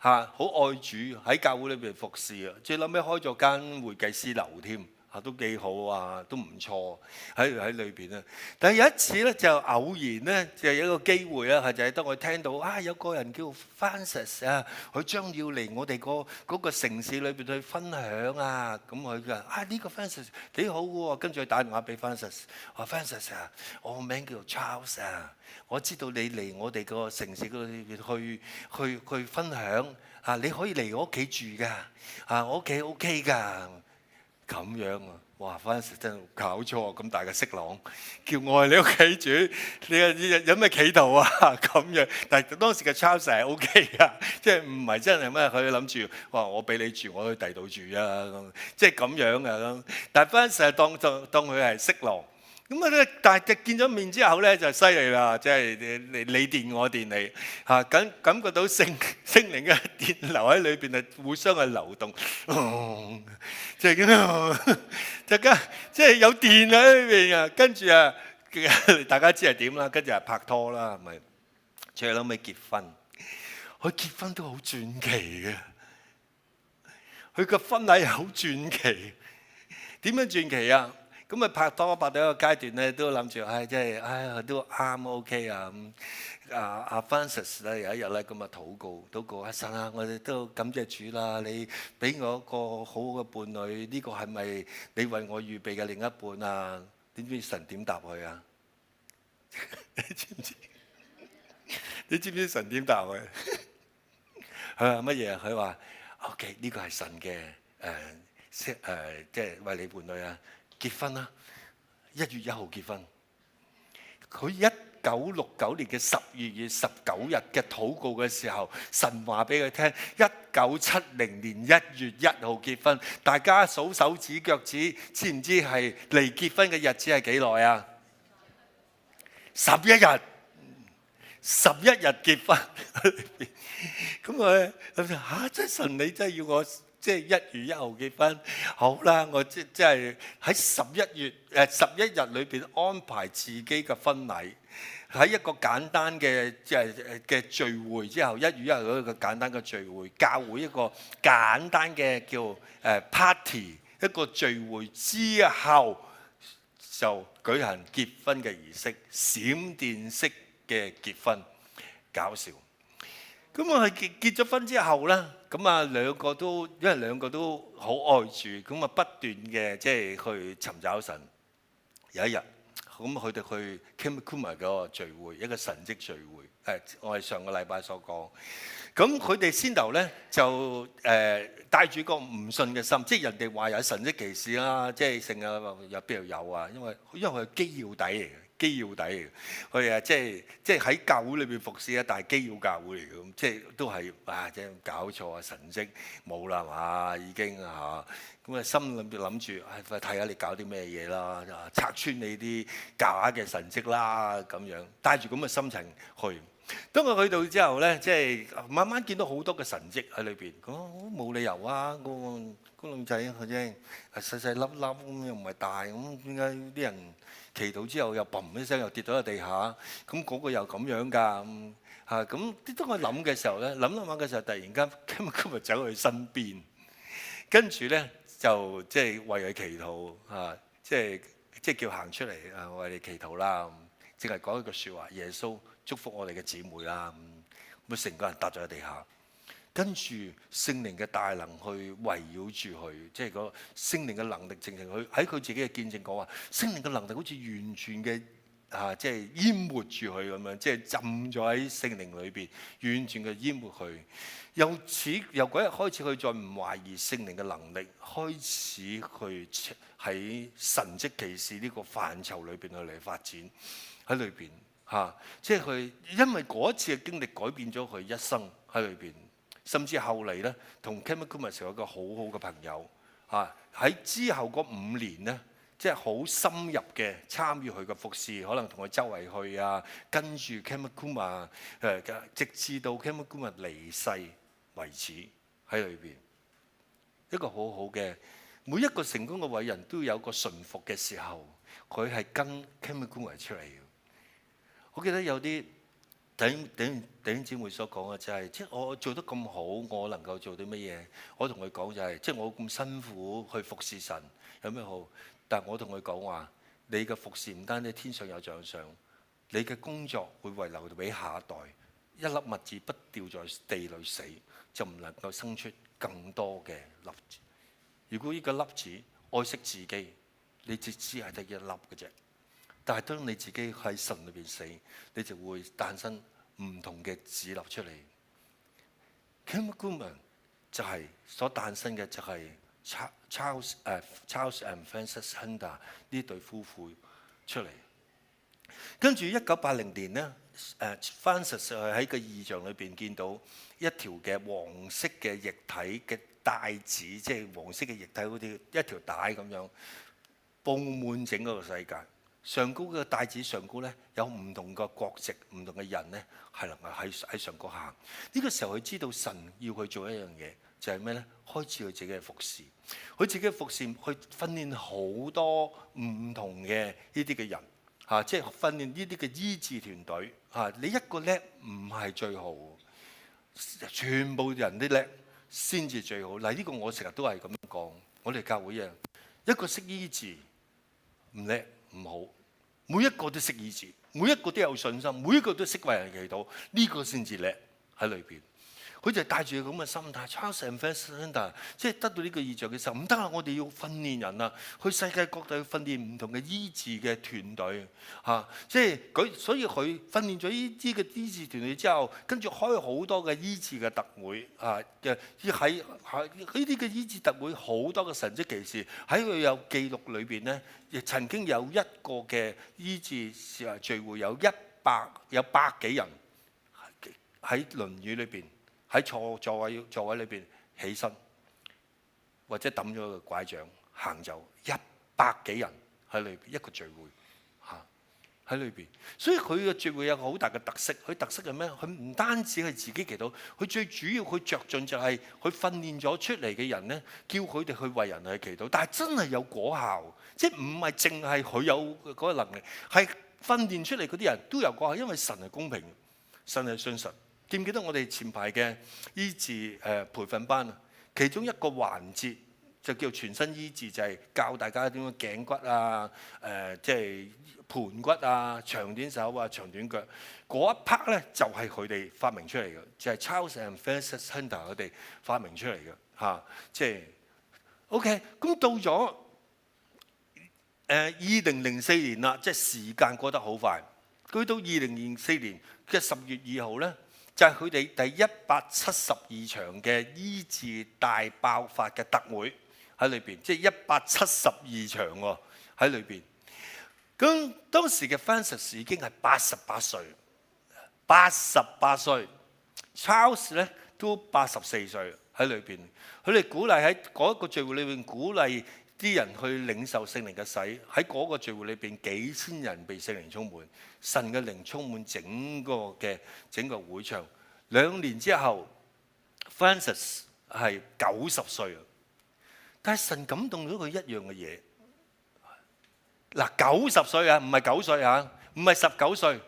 好愛主，喺教會裏邊服侍啊，最後尾開咗間會計師樓添。都幾好啊，都唔錯喺裏邊啊！但係有一次咧，就偶然咧，就有一個機會啊，就係當我聽到有個人叫 Francis 啊，佢將要嚟我哋嗰個城市裏邊去分享啊，咁佢嘅呢個 Francis 幾好喎，跟住佢打電話俾 Francis， 話 Francis 啊，我個名叫 Charles 啊，我知道你嚟我哋個城市嗰度去分享你可以嚟我屋企住噶我屋企 OK 噶。咁樣啊！哇！嗰陣時真係搞錯啊！咁大嘅色狼叫我喺你屋企住，你有咩企圖啊？咁樣，但係當時嘅 Charles 係 OK 噶，即係唔係真係咩？佢諗住話我俾你住，我去第度住啊！即係咁樣啊！但係嗰陣時係當佢係色狼。咁啊！但係見咗面之後咧，就犀利啦！即係你電我電你感覺到聖靈嘅電流喺裏邊係互相嘅流動，即係咁大家即係有電喺裏邊啊！跟住大家知係點啦？跟住拍拖啦，係咪？最後尾結婚，佢結婚都好傳奇嘅，佢個婚禮係好傳奇。點樣傳奇啊？咁拍到一個階段咧，都諗住即係都啱 OK 啊咁。阿 Francis 咧有一日咧咁禱告神啊，我哋都感謝主啦，你俾我一個好嘅伴侶，呢個係咪你為我預備嘅另一半啊？點知神點答佢啊？你知唔知？你知唔知神點答佢？佢話乜嘢啊？佢話 OK， 呢個係神嘅即係為你伴侶啊，結婚啦，1月1號結婚。佢1969年嘅12月19日嘅禱告嘅時候，神話俾佢聽，1970年1月1號結婚。大家數手指腳趾，知唔知係離結婚嘅日子係幾耐啊？11日，11日結婚。咁我諗住嚇，真係神你真係要我即係1月1號結婚，好啦，我即係喺11日裏邊安排自己嘅婚禮，喺一個簡單嘅嘅聚會之後，1月1號一個簡單嘅聚會，教會一個簡單嘅叫party 一個聚會之後，就舉行結婚嘅儀式，閃電式嘅結婚，搞笑。咁我係結咗婚之後咧，咁啊兩個都因為兩個都好愛住，咁啊不斷嘅即係去尋找神。有一日，咁佢哋去 Kemakuma 嗰個聚會，一個神蹟聚會，我係上個禮拜所講。咁佢哋先頭咧就帶住個唔信嘅心，即係人哋話有神蹟奇事啦，即係成日有邊度有啊？因為佢係基要底嚟嘅。基要底嚟嘅，佢啊即係喺教會裏邊服侍啊，但係基要教會嚟嘅，咁即係都係即係搞錯啊，神蹟冇啦嘛，已經嚇咁啊，心裏邊諗住快睇下你搞啲咩嘢啦，拆穿你啲假嘅神蹟啦咁樣，帶住咁嘅心情去。當我去到之後咧，即係慢慢見到好多嘅神蹟喺裏邊，冇理由啊，個女仔佢啫細細粒粒咁，又唔係大咁，點解啲人祈禱之後又砰一聲又跌到喺地下？咁嗰個又咁樣㗎咁當我諗嘅時候咧，諗下嘅時候，突然間今日走去身邊，跟住咧就即係為佢祈禱即係叫行出嚟我為你祈禱啦，淨係講一句説話，耶穌祝福我哋嘅姊妹啦，咁成個人搭咗喺地下。跟住聖靈嘅大能去圍繞住佢，即係個聖靈嘅能力，正正佢喺佢自己嘅見證講話，聖靈嘅能力好似完全嘅即係淹沒住佢咁樣，即係浸咗喺聖靈裏邊，完全嘅淹沒佢。由嗰日開始，佢再唔懷疑聖靈嘅能力，開始去喺神蹟奇事呢個範疇裏邊去嚟發展喺裏邊即係佢因為嗰一次嘅經歷改變咗佢一生喺裏邊。甚至後嚟咧，同 Kemakuma 成為一個好好嘅朋友喺之後嗰5年咧，即係好深入嘅參與佢嘅服侍，可能同佢周圍去跟住 Kemakuma 直至到 Kemakuma 離世為止喺裏邊。一個好好嘅，每一個成功嘅偉人都有個順服嘅時候，佢係跟 Kemakuma 出嚟嘅。我記得有啲弟兄姊妹所講嘅就係，即係我做得咁好，我能夠做啲乜嘢？我同佢講就係，即係我咁辛苦去服侍神，有咩好？但係我同佢講話，你嘅服侍唔單止天上有獎賞，你嘅工作會遺留俾下一代。一粒麥子不掉在地裏死，就唔能夠生出更多嘅粒子。如果呢個粒子愛惜自己，你只係得一粒嘅啫。但係當你自己喺神裏邊死，你就會誕生唔同嘅子粒出嚟。Kemakuma 就係所誕生嘅就係 Charles and Frances Hunter 呢對夫婦出嚟。跟住1980年咧，Frances 喺個異象裏邊見到一條嘅黃色嘅液體嘅帶子，即係黃色嘅液體好似一條帶咁樣佈滿整個世界。上高嘅帶子上高咧，有唔同嘅國籍、唔同嘅人咧，係能夠喺上高行。呢個時候佢知道神要佢做一樣嘢，就係咩咧？開始佢自己嘅服侍，佢自己嘅服侍去訓練好多唔同嘅呢啲嘅人即係訓練呢啲嘅醫治團隊你一個叻唔係最好，全部人啲叻先至最好。嗱，呢個我成日都係咁樣講，我哋教會一個識醫治唔叻唔好，每一個都識醫治，每一個都有信心，每一個都識為人祈禱，呢個先至叻喺裏邊。佢就帶住咁嘅心態 ，Charles and Festus 即係得到呢個異象嘅時候，唔得啦，我哋要訓練人啊，去世界各地去訓練唔同嘅醫治嘅團隊嚇，即係佢，所以佢訓練咗呢啲嘅醫治團隊之後，跟住開好多嘅醫治嘅特會啊嘅，喺呢啲嘅醫治特會好多嘅神蹟奇事喺佢有記錄裏邊咧，亦曾經有一個嘅醫治聚會有百幾人喺輪椅裏邊。喺座位裏邊起身，或者抌咗個拐杖行走，100幾人喺裏邊一個聚會嚇喺裏邊，所以佢嘅聚會有個好大嘅特色。佢特色係咩？佢唔單止係自己祈禱，佢最主要佢着重就係佢訓練咗出嚟嘅人咧，叫佢哋去為人去祈禱。但係真係有果效，即係唔係淨係佢有嗰個能力，係訓練出嚟嗰啲人都有果效，因為神係公平，神係信實。記唔記得我哋前排嘅醫治培訓班啊？其中一個環節就叫全身醫治，就係教大家點樣頸骨啊、即係盤骨啊、長短手啊、長短腳嗰一 part 咧，就係佢哋發明出嚟嘅，就係 Charles and Francis Hunter 佢哋發明出嚟嘅嚇。即係 OK， 咁到咗2004年啦，即係時間過得好快。去到2004年嘅10月2號咧。就係佢哋第172場嘅醫治大爆發嘅特會喺裏邊，即係172場喎喺裏邊。咁當時嘅 Francis 已經係88歲，Charles 咧都84歲喺裏邊。佢哋鼓勵喺嗰一個聚會裏邊，鼓勵啲人去領受聖靈嘅洗。喺嗰個聚會裏邊，幾千人被聖靈充滿。神嘅靈充滿整個會場。2年之後 ，Francis 係90歲啊！但係神感動咗佢一樣嘅嘢。嗱，90歲啊，唔係9歲啊，唔係19歲，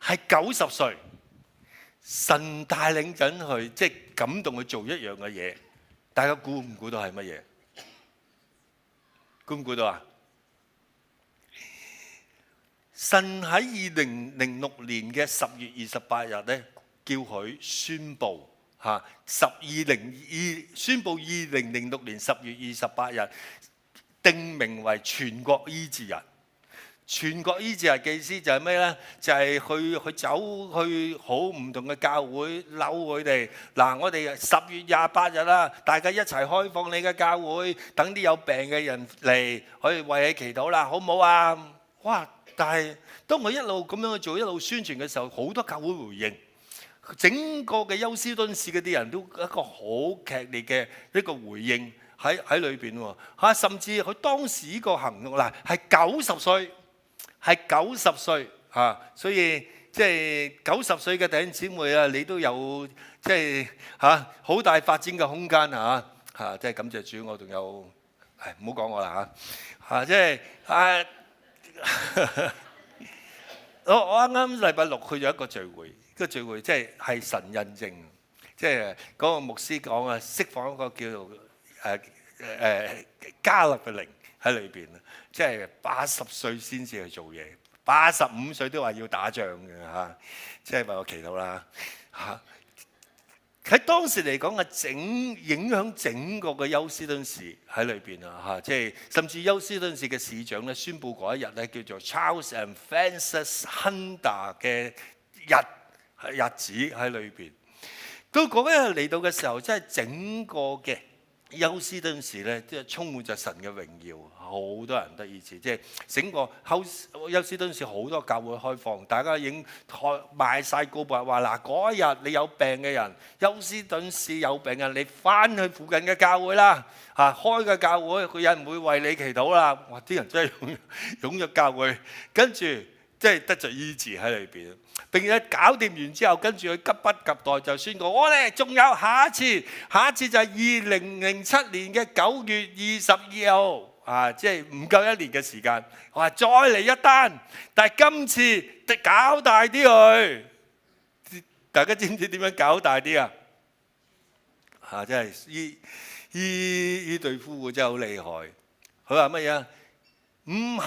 係90歲。神帶領緊佢，即係感動佢做一樣嘅嘢。大家估唔估到係乜嘢？估唔估到啊？神喺2006年嘅10月28日咧，叫佢宣佈宣佈2006年10月28日定名為全國醫治日。全國醫治日嘅意思就係咩呢？就係去走去好唔同嘅教會，嬲佢哋。嗱，我哋10月28日啦，大家一齊開放你嘅教會，等啲有病嘅人嚟，可以為你祈禱啦，好唔好啊？哇！但係當我一路咁樣去做，一路宣傳嘅時候，好多教會回應。整個嘅休斯敦市嗰啲人都一個好劇烈嘅一個回應喺裏邊喎，甚至佢當時呢個行動嗱係90歲，係90歲嚇，所以即係90歲嘅弟兄姊妹啊，你都有即係好大發展嘅空間嚇，即係感謝主，我仲有唔好講我啦嚇，即係我啱啱禮拜六去咗一個聚會。個聚會即係神印證，即係嗰個牧師講啊，釋放一個叫做加勒嘅靈喺裏邊啊，即係80歲先至去做嘢，85歲都話要打仗嘅嚇，即係為我祈禱啦嚇。喺當時嚟講啊，影響整個嘅休斯敦市喺裏邊啊嚇，即係甚至休斯敦市嘅市長咧宣佈嗰一日咧叫做 Charles and Francis Hunter 嘅日子喺裏邊，到嗰一日嚟到嘅時候，真係整個嘅休斯敦市咧，即係充滿着神嘅榮耀，好多人得醫治，即係整個休斯敦市好多教會開放，大家已經賣晒告白話嗱，嗰一日你有病嘅人，休斯敦市有病嘅人，你翻去附近嘅教會啦，開嘅教會，佢有人會為你祈禱啦。哇！啲人真係湧入教會，跟住即係得着醫治喺裏邊。並且搞掂完之後，跟住佢急不及待就宣告：我哋仲有下一次就係2007年嘅9月22號，即係唔夠1年嘅時間。我話再嚟一單，但係今次搞大啲佢。大家知唔知點樣搞大啲啊？真係呢對夫婦真係好厲害。佢話乜嘢啊？唔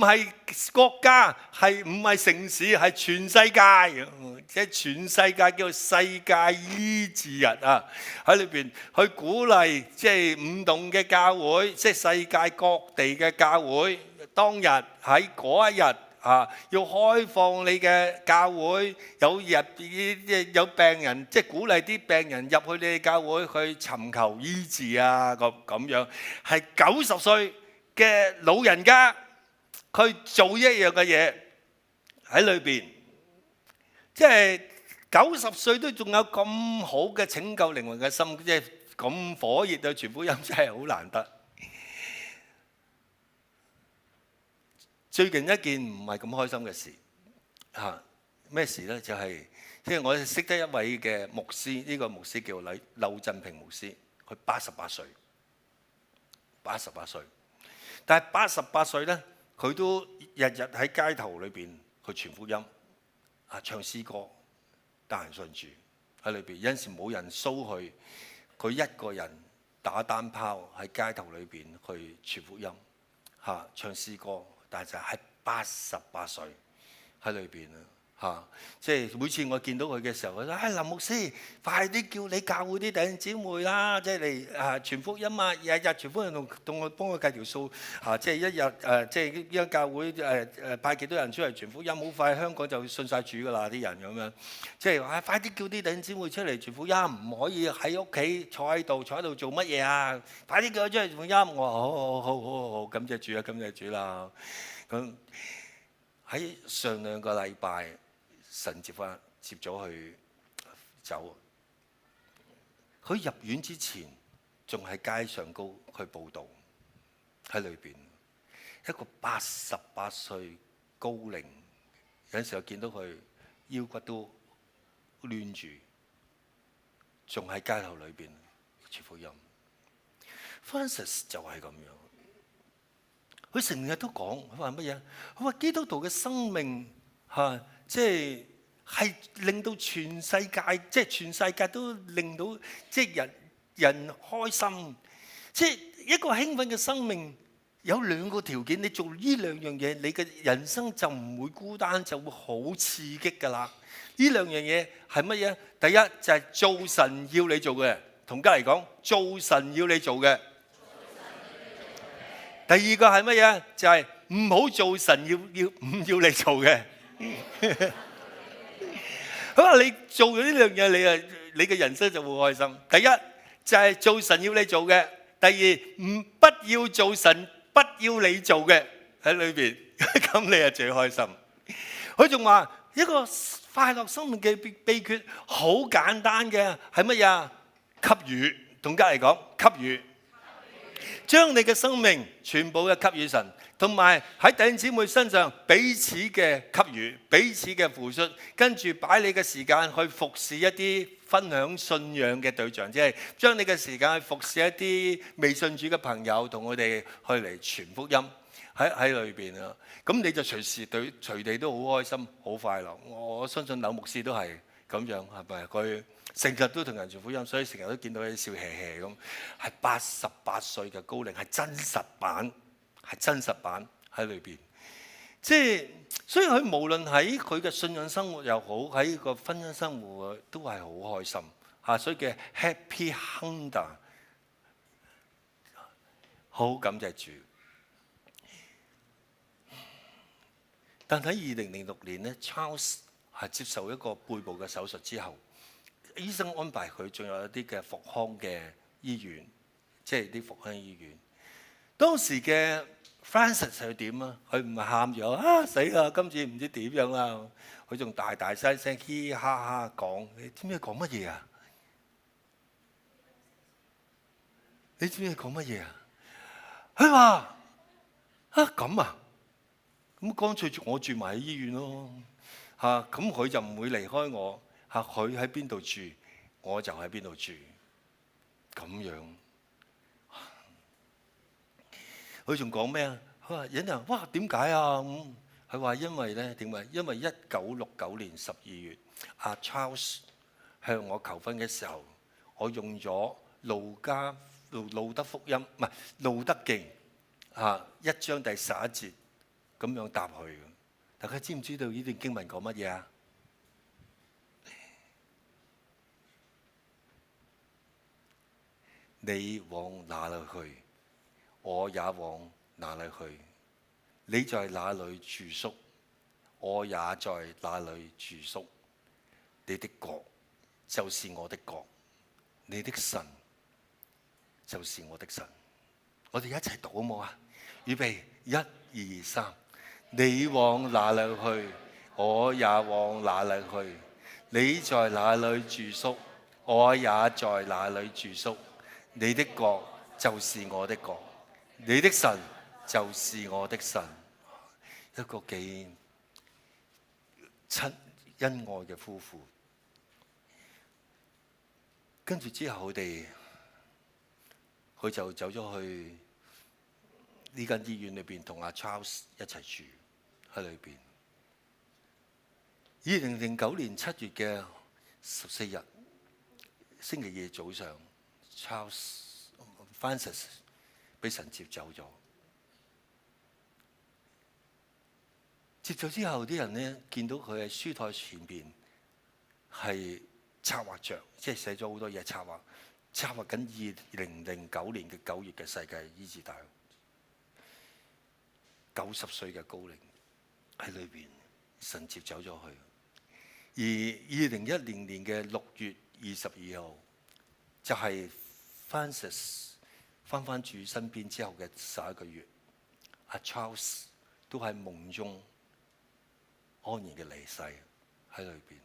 係國家，係唔係城市，係全世界，即係全世界叫做世界醫治日啊！喺裏邊去鼓勵即係唔同嘅教會，即係世界各地嘅教會，當日喺嗰一日啊，要開放你嘅教會，有病人，即係鼓勵啲病人入去你嘅教會去尋求醫治啊！咁樣係90歲嘅老人家，佢做一樣嘅嘢喺裏邊，即係90歲都仲有咁好嘅拯救靈魂嘅心，即係咁火熱嘅傳福音，真係好難得。最近一件唔係咁開心嘅事嚇，咩事呢？就係即係我識得一位嘅牧師，呢個牧師叫劉振平牧師，佢88歲，88歲。但係88歲咧，佢都日日喺街頭裏邊去傳福音，啊唱詩歌，帶人信主喺裏邊。有陣時冇人騷佢，佢一個人打單拋喺街頭裏邊去傳福音，嚇唱詩歌。但係就係88歲喺裏邊啊！即係每次我見到佢嘅時候，佢話：林牧師，快啲叫你教會啲弟兄姊妹啦，即係嚟傳福音啊！日日傳福音同我幫佢計條數嚇，即係一日即係依家教會派幾多人出嚟傳福音，好快香港就信晒主㗎啦啲人咁樣。即係話快啲叫啲弟兄姊妹出嚟傳福音，唔可以喺屋企坐喺度做乜嘢啊！快啲叫佢出嚟傳福音。我話好，感謝主啊，感謝主啦。咁喺上2個禮拜。神接咗佢走，佢入院之前仲喺街上高去報道，喺裏邊一個88歲高齡，有陣時候見到佢腰骨都攣住，仲喺街頭裏邊傳福音。Francis 就係咁樣，佢成日都講，佢話乜嘢？佢話基督徒嘅生命嚇。即係令到全世界，即係全世界都令到即係人開心。即係一個興奮嘅生命有2個條件，你做呢2樣嘢，你嘅人生就唔會孤單，就會好刺激㗎啦。呢2樣嘢係乜嘢？第一就係做神要你做嘅，同家嚟講，做神要你做嘅。第2個係乜嘢？就係唔好做神唔要你做嘅。佢話你做咗呢樣嘢，你嘅人生就會開心。第一就係做神要你做嘅，第二不要做神不要你做嘅喺裏邊，咁你係最開心。佢仲話一個快樂生命嘅秘訣好簡單嘅，係乜嘢？給予，同家嚟講，給予，將你嘅生命全部嘅給予神。同埋喺弟兄姊妹身上彼此嘅給予，彼此嘅付出，跟住擺你嘅時間去服侍一啲分享信仰嘅對象，即係將你嘅時間去服侍一啲未信主嘅朋友，同佢哋去嚟傳福音喺裏邊啊！咁你就隨地都好開心、好快樂。我相信柳牧師都係咁樣，係咪？佢成日都同人傳福音，所以成日都見到佢笑嘻嘻咁。係88歲嘅高齡，係真實版。係真實版喺裏邊，即係所以佢無論喺佢嘅信仰生活又好，喺個婚姻生活都係好開心嚇，所以嘅 Happy Hunter， 好感謝主。但喺2006年咧 ，Charles 係接受一個背部嘅手術之後，醫生安排佢仲有一啲嘅復康嘅醫院，即係啲復康醫院。當時嘅 Francis 係點啊？佢唔係喊咗啊死啦！今次唔知點樣啦。佢仲大大聲聲嘻嘻哈哈講，你知唔知講乜嘢啊？你知唔知講乜嘢啊？佢話啊咁啊，咁乾脆我住埋喺醫院咯嚇，咁佢就唔會離開我嚇，佢喺邊度住我就喺邊度住咁樣。佢仲講咩啊？佢話有人哇點解啊？咁佢話因為咧點解？因為1969年12月，阿 Charles 向我求婚嘅時候，我用咗路德福音唔係路德記1章第11節咁樣答佢。大家知唔知道呢段經文講乜嘢啊？你往哪裏去，我也往哪裏去；你在哪裏住宿，我也在哪裏住宿。你的國就是我的國，你的神就是我的神。我哋一齊讀好冇啊？預備，1、2、3。你往哪裏去，我也往哪裏去；你在哪裏住宿，我也在哪裏住宿。你的國就是我的國，你的神就是我的神。一個幾親恩愛嘅夫婦。跟住之後佢就走咗去呢間醫院裏邊，同阿 Charles 一齊住喺裏邊。2009年7月嘅14日星期二早上，Francis 俾神接走咗。接咗之後，啲人呢見到佢喺書台前邊係策劃着，即係寫咗好多嘢，策劃緊2009年嘅9月嘅世界醫治大會。90歲嘅高齡喺裏邊，神接走咗佢。而2010年嘅6月22號，就係 Francis 翻主身邊之後嘅11個月，阿 Charles 都喺夢中安然嘅離世喺裏邊。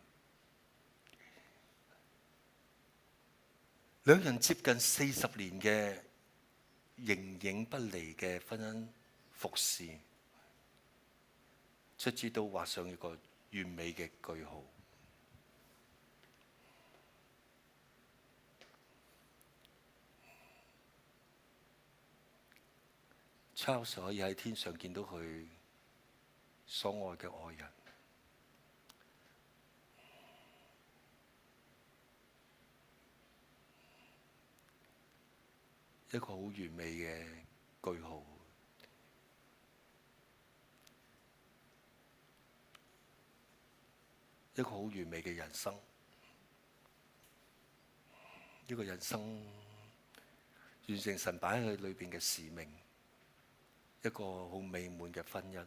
兩人接近40年嘅形影不離嘅婚姻服侍，卒之都畫上一個完美嘅句號。Charles 可以喺天上見到佢所愛嘅愛人，一個好完美嘅句號，一個好完美嘅人生，一個人生完成神擺喺佢裏邊嘅使命，一個好美滿嘅婚姻，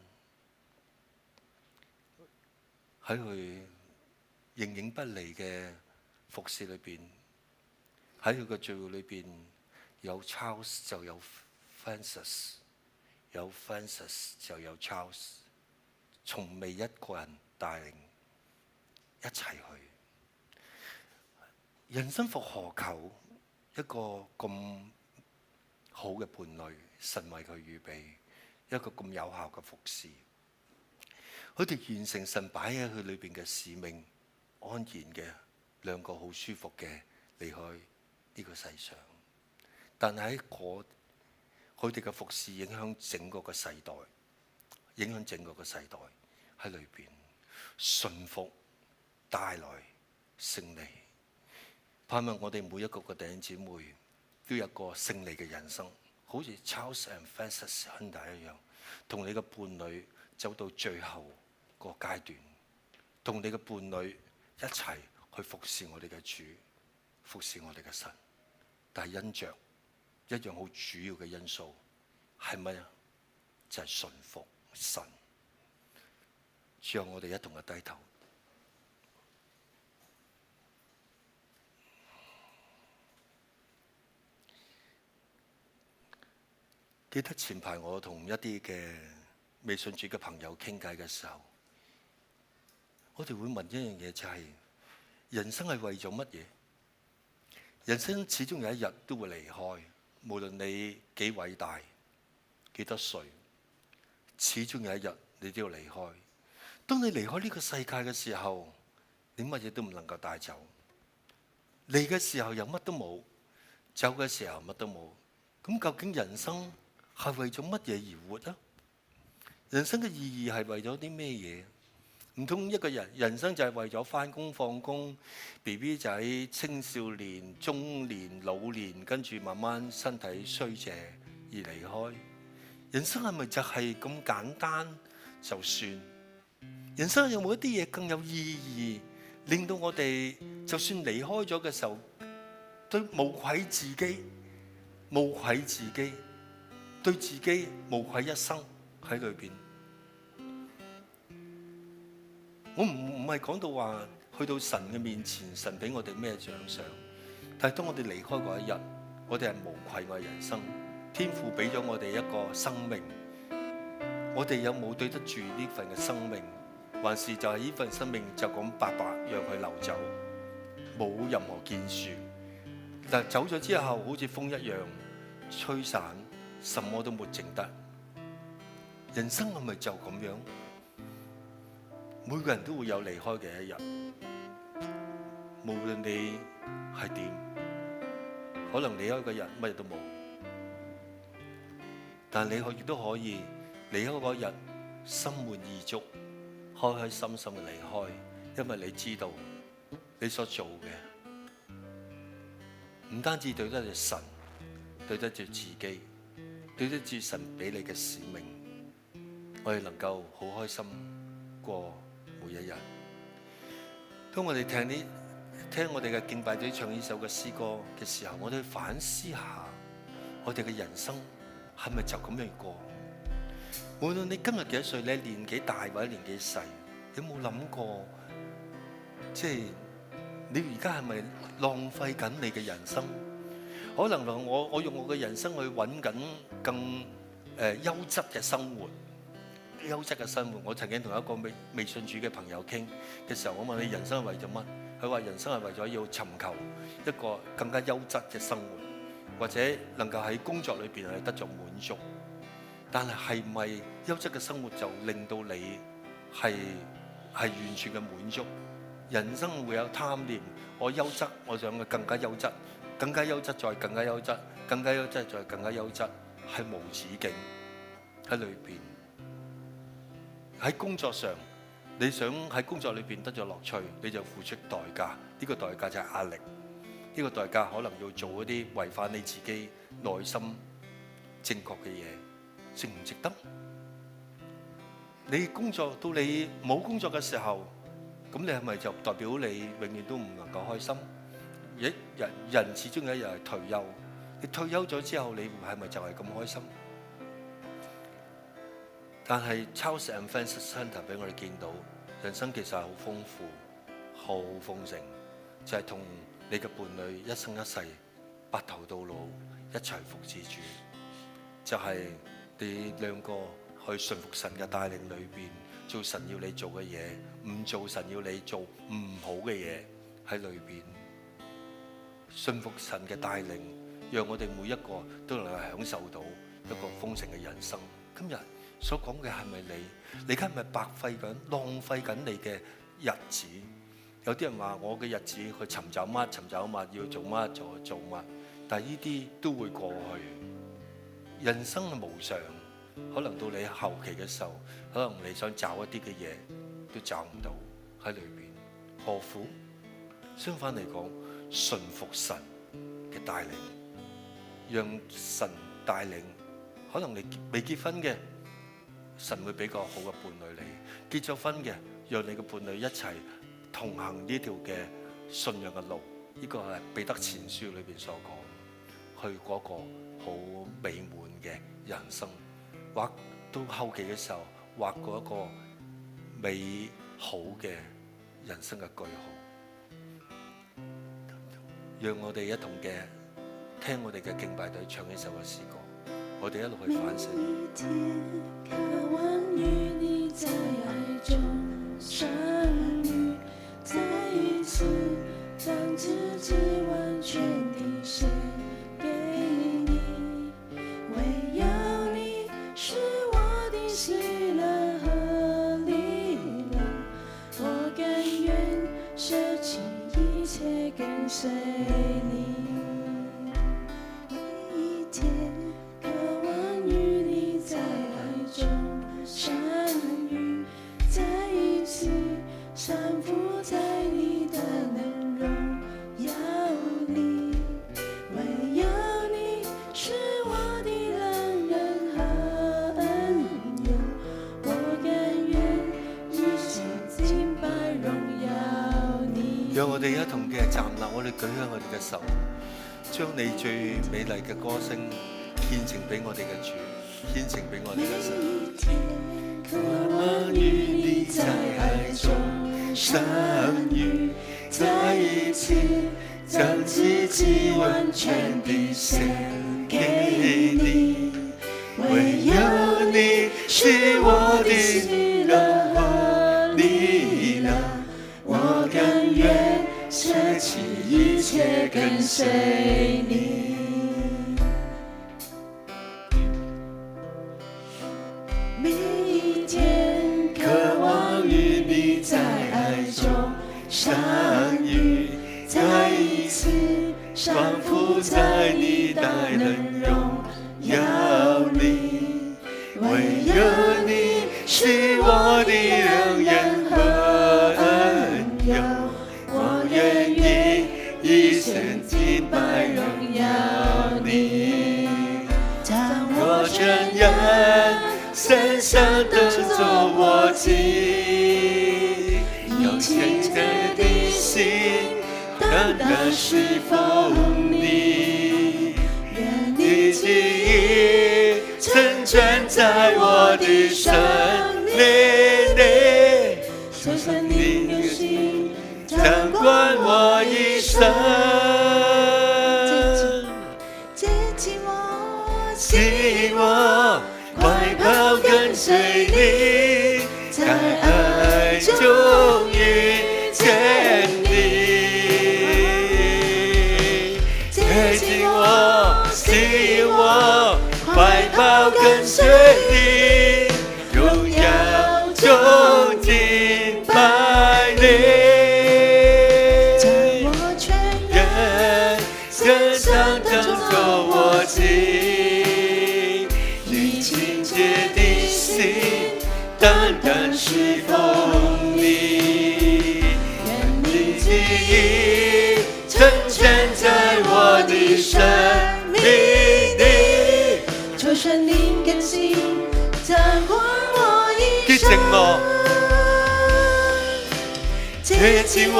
喺佢形影不離嘅服侍裏邊，喺佢嘅聚會裏邊，有 Charles 就有 Francis， 有 Francis 就有 Charles， 從未一個人帶領一齊去。人生復何求一個咁好嘅伴侶，神為佢預備一個咁有效嘅服侍。佢哋完成神擺喺佢裏邊嘅使命，安然嘅兩個好舒服嘅離開呢個世上。但係喺佢哋嘅服侍影響整個嘅世代，影響整個嘅世代喺裏邊，順服帶來勝利。盼望我哋每一個嘅弟兄姊妹都有一個勝利嘅人生，好似 Charles and Francis 兄弟一樣，同你嘅伴侶走到最後個階段，同你嘅伴侶一齊去服侍我哋嘅主，服侍我哋嘅神。但係因着一樣好主要嘅因素係乜啊？就係順服神。最後我哋一同嘅低頭。記得前排我同一啲嘅未信主嘅朋友傾偈嘅時候，我哋會問一樣嘢，就係人生係為咗乜嘢？人生始終有一日都會離開，無論你幾偉大、幾多歲，始終有一日你都要離開。當你離開呢個世界嘅時候，你乜嘢都唔能夠帶走。嚟嘅時候又乜都冇，走嘅時候乜都冇。咁究竟人生係為咗乜嘢而活啊？人生嘅意義係為咗啲咩嘢？唔通一個人生就係為咗返工放工、BB 仔、青少年、中年、老年，跟住慢慢身體衰謝而離開？人生係咪就係咁簡單就算？人生有冇一啲嘢更有意義，令到我哋就算離開咗嘅時候，都無愧自己，無愧自己，對自己無愧一生喺裏邊。我唔係講到話去到神嘅面前，神俾我哋咩獎賞，但係當我哋離開嗰一日，我哋係無愧我嘅人生。天父俾咗我哋一個生命，我哋有冇對得住呢份嘅生命？還是就係呢份生命就咁白白讓佢流走，冇任何建樹。但走咗之後，好似風一樣吹散，什麼都沒剩得。人生係咪就咁樣？每個人都會有離開嘅一日，無論你係點，可能離開嗰日乜嘢都冇，但你亦都可以離開嗰日心滿意足，開開心心嘅離開，因為你知道你所做嘅唔單止對得住神，對得住自己，對得住神俾你嘅使命，我哋能夠好開心過每一日。當我哋聽我哋嘅敬拜隊唱呢首嘅詩歌嘅時候，我哋反思下我哋嘅人生係咪就咁樣過？無論你今日幾多歲，你年紀大或者年紀細，有冇諗過，即係你而家係咪浪費緊你嘅人生？可能我用我嘅人生去揾緊更優質嘅生活。優質嘅生活，我曾經同一個未信主嘅朋友傾嘅時候，我問你人生係為咗乜？佢話人生係為咗要尋求一個更加優質嘅生活，或者能夠喺工作裏邊係得着滿足。但係咪優質嘅生活就令到你係完全嘅滿足？人生會有貪念，我優質，我想嘅更加優質，更加優質再更加優質，更加優質再更加優質，係無止境喺裏邊。喺工作上，你想喺工作裏邊得咗樂趣，你就付出代價。呢個代價就係壓力，呢個代價可能要做一啲違反你自己內心正確嘅嘢，值唔值得？你工作到你冇工作嘅時候，咁你係咪就代表你永遠都唔能夠開心？人始終有一日係退休，你退休咗之後，你係咪就係咁開心？但係 Charles and Francis Hunter 俾我哋見到，人生其實係好豐富、好豐盛，就係同你嘅伴侶一生一世、白頭到老一齊服侍主，就係你兩個去順服神嘅帶領裏邊，做神要你做嘅嘢，唔做神要你做唔好嘅嘢喺裏邊，順服神嘅帶領，讓我哋每一個都能夠享受到一個豐盛嘅人生。今日所講嘅係咪你？你而家係咪白費緊、浪費緊你嘅日子？有啲人話我嘅日子去尋找乜、要做乜就做乜，但係呢啲都會過去。人生係無常，可能到你後期嘅時候，可能你想找一啲嘅嘢都找唔到喺裏邊，何苦？相反嚟講，順服神嘅帶領，讓神帶領。可能你未結婚嘅，神會俾個好嘅伴侶你；結咗婚嘅，讓你嘅伴侶一齊同行呢條嘅信仰嘅路。呢個係彼得前書裏邊所講，去嗰個好美滿嘅人生。畫到後期嘅時候，畫過一個美好嘅人生嘅句號。讓我哋一同嘅聽我哋嘅敬拜隊唱呢首嘅詩歌。我哋一路去反省。每一天渴望與你在愛中相遇，再一次將自己完全地獻給你，唯有你是我的喜樂和力量，我甘願捨棄一切跟隨你。山伏在你的能榮耀裡，哋舉起我哋嘅手，將你最美麗嘅歌聲獻呈俾我哋嘅主，獻呈俾我哋嘅神。渴望與你在愛中相遇，再一次將自己完全地獻給你，唯有你是我的喜樂和力量，我甘願捨棄一切跟隨你。每一天渴望與你在愛中相遇，再一次仿佛在你大能榮耀裡，唯有你是我的良人和恩友，我願意一生敬拜榮耀你。當我全然獻上當作我祭，用虔誠的心單單侍奉你，願你旨意成全在我的生命裡，求神靈有心掌管我一生，接近我，吸引我，快跑跟隨你，在愛中遇見你，接近我，吸引我，快跑跟隨你，榮耀中敬拜你，將我全人獻上當作我祭，以清潔的心單單侍奉你，願你旨意成全在我的生命裡，求神靈更新掌管我一生，接近我，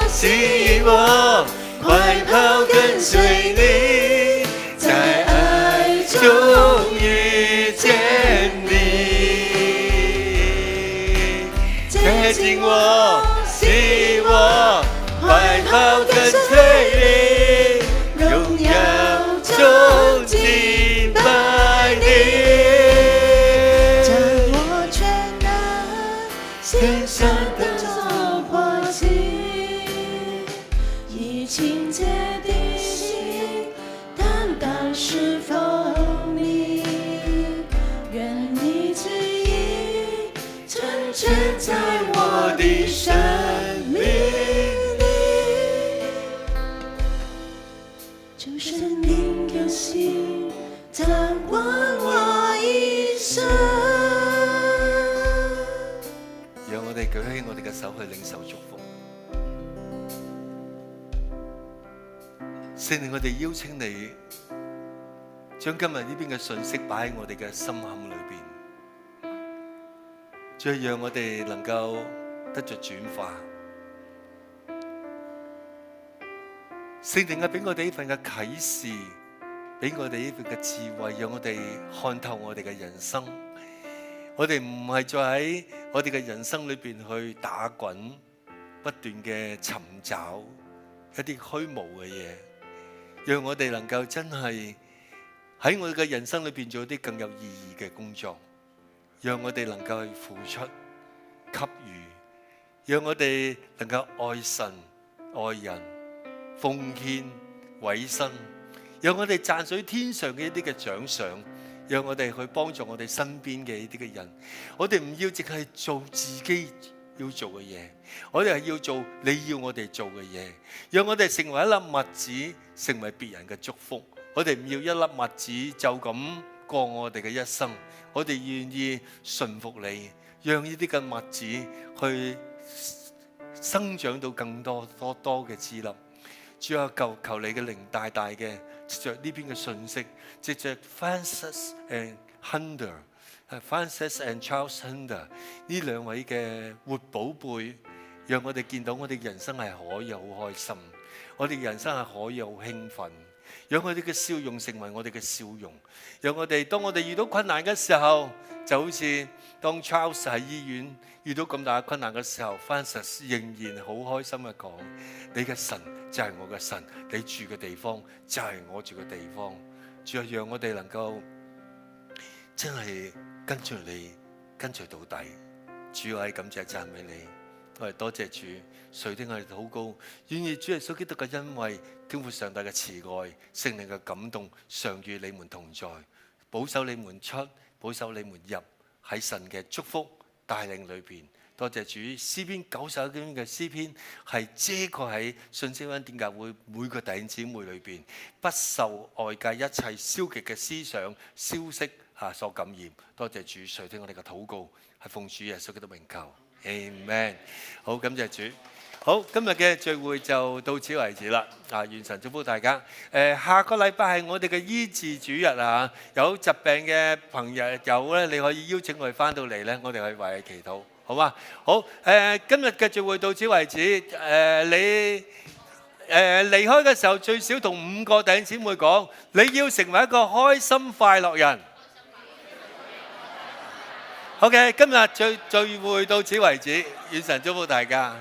吸引我，快跑跟隨你，在愛中遇見你，接近我，吸引我，快跑跟隨你，榮耀中敬拜你，將我全然獻上當作活祭，以清潔的心單單侍奉你，願你旨意成全在我的生命裡，求神靈有心掌管我一生。讓我哋舉起我哋嘅手去領受祝福。聖靈，我哋邀請你將今日呢邊嘅信息擺喺我哋嘅心坎裏邊，再讓我哋能夠得着轉化。聖靈啊，俾我哋呢份嘅啟示，俾我哋呢份嘅智慧，讓我哋看透我哋嘅人生。我哋唔係再喺我哋嘅人生裏邊去打滾，不斷嘅尋找一啲虛無嘅嘢，讓我哋能夠真係喺我哋嘅人生裏邊做一啲更有意義嘅工作，讓我哋能夠去付出、給予，讓我哋能夠愛神、愛人、奉獻、委身，讓我哋賺取天上嘅一啲嘅獎賞。讓我哋去幫助我哋身邊嘅呢啲嘅人，我哋唔要淨係做自己要做嘅嘢，我哋係要做你要我哋做嘅嘢。讓我哋成為一粒麥子，成為別人嘅祝福。我哋唔要一粒麥子就咁過我哋嘅一生，我哋願意順服你，讓呢啲嘅麥子去生長到更多嘅枝粒。主啊，求你嘅靈大大嘅藉着呢邊嘅信息，藉着 Francis and Charles Hunter 呢兩位嘅活寶貝，讓我哋見到我哋人生係可以好開心。我哋人生係可以好興奮，讓我哋嘅笑容成為我哋嘅笑容，讓我哋當我哋遇到困難嘅時候，就好似當 Charles 喺醫院遇到咁大嘅困難嘅時候，Francis 仍然好開心嘅講：你嘅神就係我嘅神，你住嘅地方就係我住嘅地方。主啊，讓我哋能夠真係跟隨你，跟隨到底。主，我係感謝讚美你，我係多謝主，垂聽我哋禱告，願意主耶穌基督嘅恩惠、天父上帝嘅慈愛、聖靈嘅感動，常與你們同在，保守你們出，保守你們入，喺神嘅祝福帶領裏邊。多謝主，詩篇91篇嘅詩篇係遮蓋喺信息恩典教會每個弟兄姊妹裏邊，不受外界一切消極嘅思想、消息所感染。多謝主，垂聽我哋嘅禱告，係奉主耶穌基督名求，Amen。好，感謝主。好，今日嘅聚會就到此為止啦。願神祝福大家。下個禮拜係我哋嘅醫治主日啊，有疾病嘅朋友有咧，你可以邀請佢翻到嚟咧，我哋可以為佢祈禱。好嘛？好，今日嘅聚會到此為止。你離開嘅時候最少同5個弟兄姊妹講，你要成為一個開心快樂人。OK， 今日聚會到此為止，願神祝福大家。